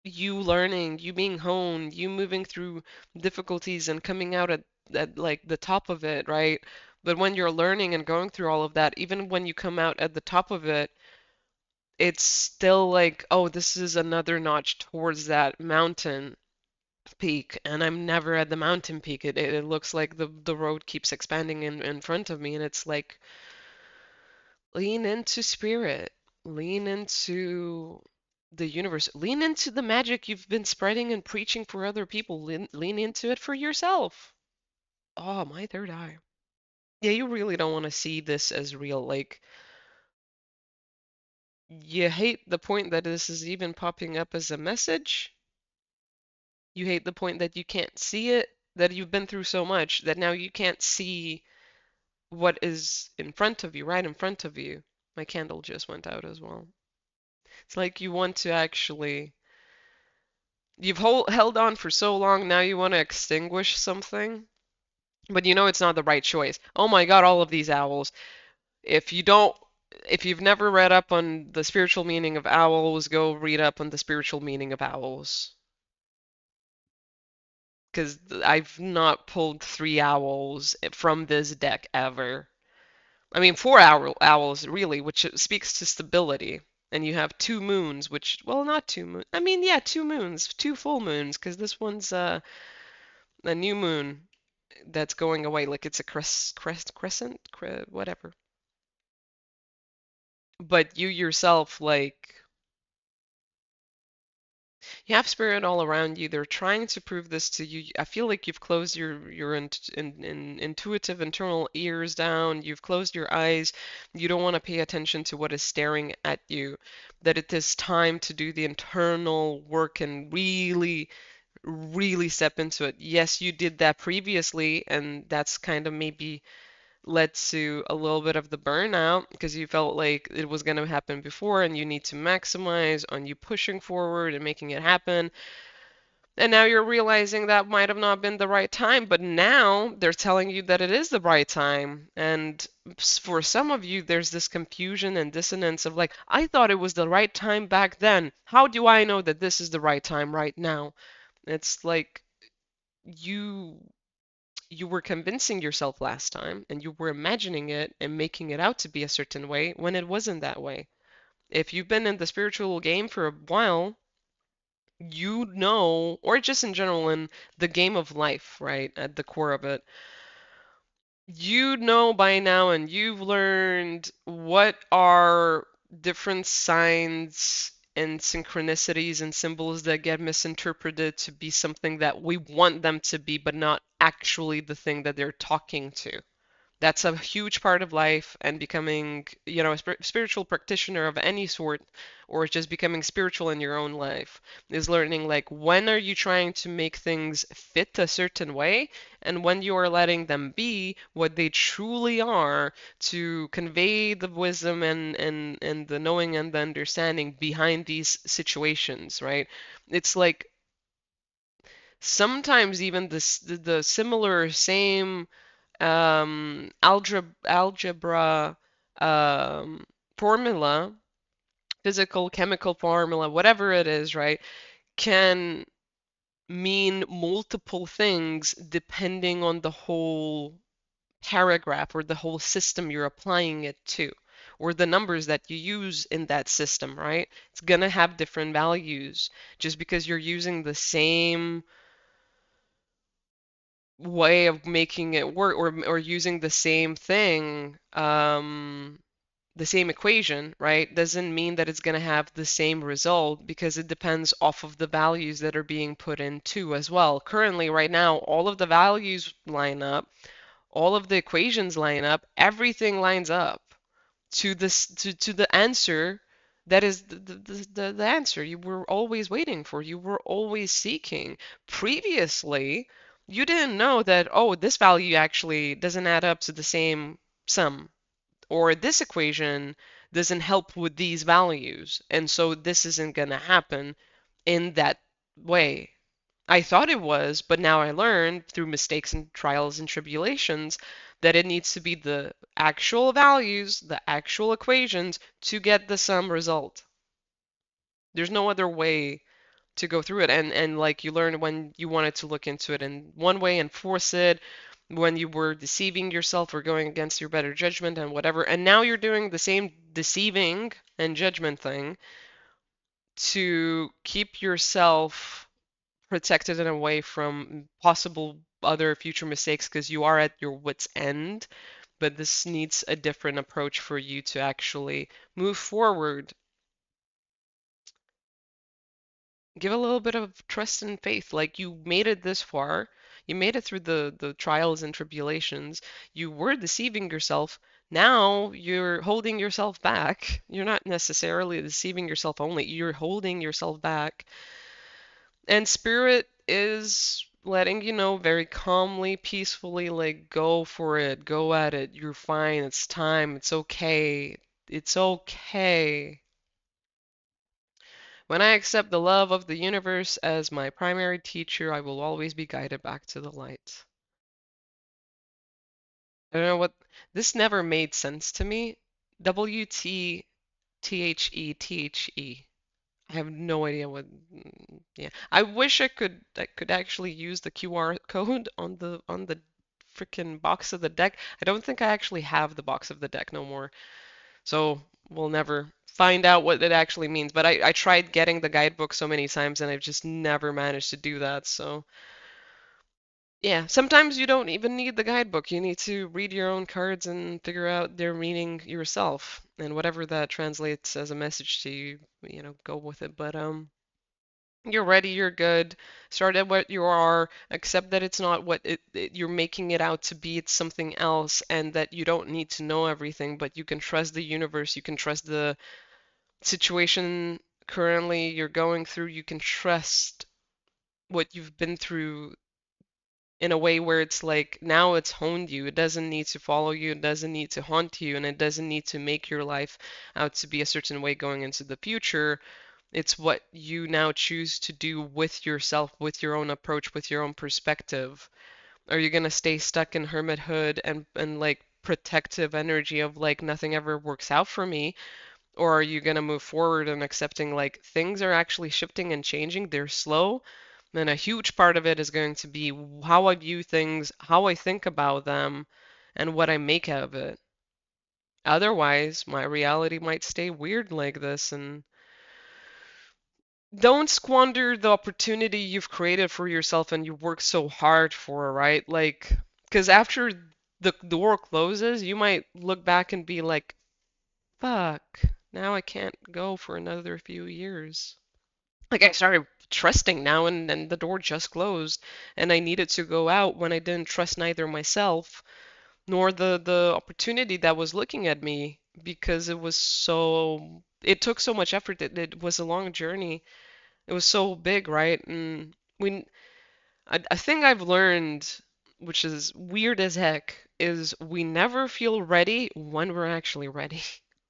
Speaker 1: you learning, you being honed, you moving through difficulties and coming out at like the top of it, right? But when you're learning and going through all of that, even when you come out at the top of it, it's still like, oh, this is another notch towards that mountain peak, and I'm never at the mountain peak. It looks like the road keeps expanding in front of me, and it's like, lean into spirit, lean into the universe, lean into the magic you've been spreading and preaching for other people, lean into it for yourself. Oh, my third eye. Yeah, you really don't want to see this as real. Like, you hate the point that this is even popping up as a message. You hate the point that you can't see it, that you've been through so much that now you can't see what is in front of you, right in front of you. My candle just went out as well. It's like you want to actually, you've held on for so long, now you want to extinguish something. But you know it's not the right choice. Oh my God, all of these owls. If you don't, if you've never read up on the spiritual meaning of owls, go read up on the spiritual meaning of owls. Because I've not pulled three owls from this deck ever. I mean, four owls, really, which speaks to stability. And you have two moons, which, well, not two moons. I mean, yeah, two moons, two full moons, because this one's a new moon that's going away, like it's a crescent, whatever. But you yourself, like, you have spirit all around you. They're trying to prove this to you. I feel like you've closed your intuitive internal ears down. You've closed your eyes. You don't want to pay attention to what is staring at you. That it is time to do the internal work and really, really step into it. Yes, you did that previously, and that's kind of maybe led to a little bit of the burnout because you felt like it was going to happen before and you need to maximize on you pushing forward and making it happen. And now you're realizing that might have not been the right time, but now they're telling you that it is the right time. And for some of you, there's this confusion and dissonance of like, I thought it was the right time back then. How do I know that this is the right time right now? It's like you you were convincing yourself last time and you were imagining it and making it out to be a certain way when it wasn't that way. If you've been in the spiritual game for a while, you know, or just in general in the game of life, right, at the core of it, you know by now and you've learned what are different signs and synchronicities and symbols that get misinterpreted to be something that we want them to be, but not actually the thing that they're talking to. That's a huge part of life, and becoming, a spiritual practitioner of any sort, or just becoming spiritual in your own life, is learning like when are you trying to make things fit a certain way, and when you are letting them be what they truly are to convey the wisdom and the knowing and the understanding behind these situations, right? It's like sometimes even the similar same algebra um, formula, physical, chemical formula, whatever it is, right, can mean multiple things depending on the whole paragraph or the whole system you're applying it to, or the numbers that you use in that system, right? It's gonna have different values just because you're using the same way of making it work or using the same thing, the same equation, right, doesn't mean that it's going to have the same result because it depends off of the values that are being put in too as well. Currently, right now, all of the values line up, all of the equations line up, everything lines up to the answer that is the answer you were always waiting for, you were always seeking. Previously, you didn't know that, oh, this value actually doesn't add up to the same sum, or this equation doesn't help with these values, and so this isn't going to happen in that way. I thought it was, but now I learned through mistakes and trials and tribulations that it needs to be the actual values, the actual equations to get the sum result. There's no other way to go through it. And like you learn when you wanted to look into it in one way and force it, when you were deceiving yourself or going against your better judgment and whatever. And now you're doing the same deceiving and judgment thing to keep yourself protected and away from possible other future mistakes because you are at your wit's end. But this needs a different approach for you to actually move forward. Give a little bit of trust and faith. Like you made it this far. You made it through the trials and tribulations. You were deceiving yourself. Now you're holding yourself back. You're not necessarily deceiving yourself only. You're holding yourself back. And spirit is letting you know very calmly, peacefully, like, go for it, go at it. You're fine. It's time. It's okay. It's okay. When I accept the love of the universe as my primary teacher, I will always be guided back to the light. I don't know what this never made sense to me. WTTHE. I have no idea what. Yeah, I wish I could actually use the QR code on the freaking box of the deck. I don't think I actually have the box of the deck no more, so we'll never find out what it actually means. But I tried getting the guidebook so many times and I've just never managed to do that. So yeah, sometimes you don't even need the guidebook. You need to read your own cards and figure out their meaning yourself, and whatever that translates as a message to you, go with it. But you're ready, you're good. Start at what you are, accept that it's not what you're making it out to be, it's something else, and that you don't need to know everything, but you can trust the universe, you can trust the situation currently you're going through, you can trust what you've been through in a way where it's like now it's honed you. It doesn't need to follow you, it doesn't need to haunt you, and it doesn't need to make your life out to be a certain way going into the future. It's what you now choose to do with yourself, with your own approach, with your own perspective. Are you gonna stay stuck in hermithood and like protective energy of like nothing ever works out for me? Or are you going to move forward and accepting like things are actually shifting and changing? They're slow. And a huge part of it is going to be how I view things, how I think about them, and what I make out of it. Otherwise, my reality might stay weird like this. And don't squander the opportunity you've created for yourself and you work so hard for, right? Like, because after the door closes, you might look back and be like, fuck, now I can't go for another few years. Like I started trusting now and then the door just closed and I needed to go out when I didn't trust neither myself nor the opportunity that was looking at me because it took so much effort. It was a long journey. It was so big, right? And we a thing I've learned, which is weird as heck, is we never feel ready when we're actually ready.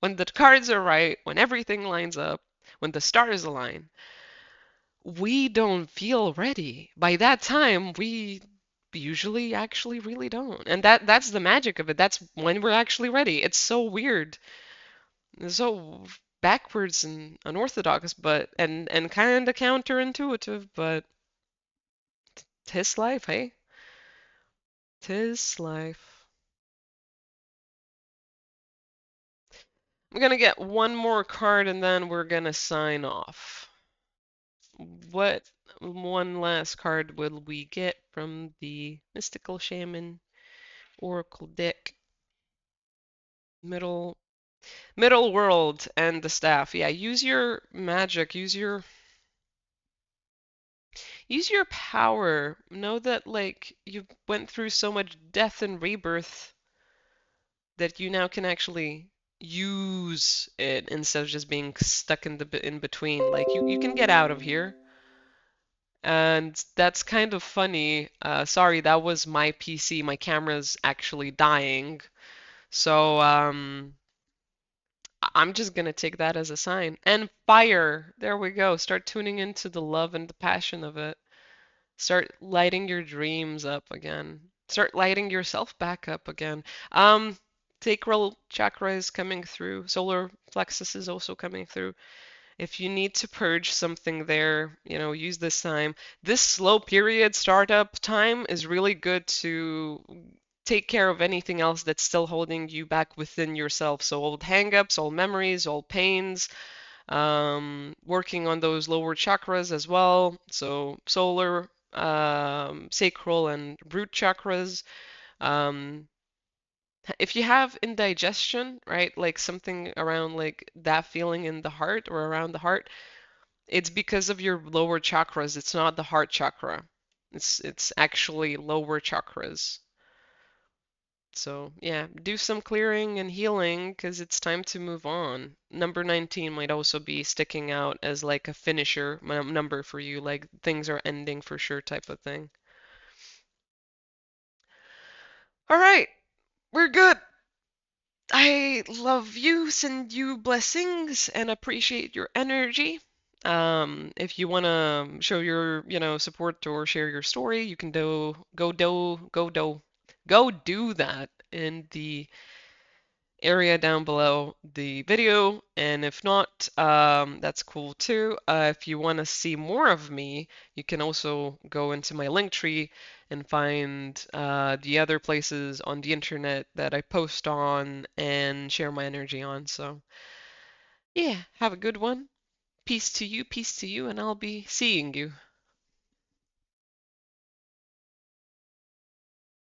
Speaker 1: When the cards are right, when everything lines up, when the stars align, we don't feel ready. By that time, we usually actually really don't. And that's the magic of it. That's when we're actually ready. It's so weird. It's so backwards and unorthodox, but and kind of counterintuitive, but 'tis life, hey? 'Tis life. I'm gonna get one more card and then we're gonna sign off. What one last card will we get from the Mystical Shaman Oracle deck? Middle Middle World and the staff. Yeah, use your magic, use your power. Know that like you went through so much death and rebirth that you now can actually use it instead of just being stuck in the in between. Like you can get out of here. And that's kind of funny. Sorry, that was my PC. My camera's actually dying. So, I'm just gonna take that as a sign. And fire! There we go. Start tuning into the love and the passion of it. Start lighting your dreams up again. Start lighting yourself back up again. Um, Sacral chakra is coming through. Solar plexus is also coming through. If you need to purge something there, use this time. This slow period startup time is really good to take care of anything else that's still holding you back within yourself. So old hangups, old memories, old pains, working on those lower chakras as well. So solar, sacral, and root chakras. Um, if you have indigestion, right, like something around like that feeling in the heart or around the heart, it's because of your lower chakras. It's not the heart chakra. It's actually lower chakras. So, yeah, do some clearing and healing because it's time to move on. Number 19 might also be sticking out as like a finisher number for you, like things are ending for sure type of thing. All right, we're good. I love you, send you blessings, and appreciate your energy. If you want to show your, support or share your story, you can go do that. in the area down below the video. And if not, that's cool too. If you want to see more of me, you can also go into my link tree and find the other places on the internet that I post on and share my energy on. So, yeah, have a good one. Peace to you, and I'll be seeing you.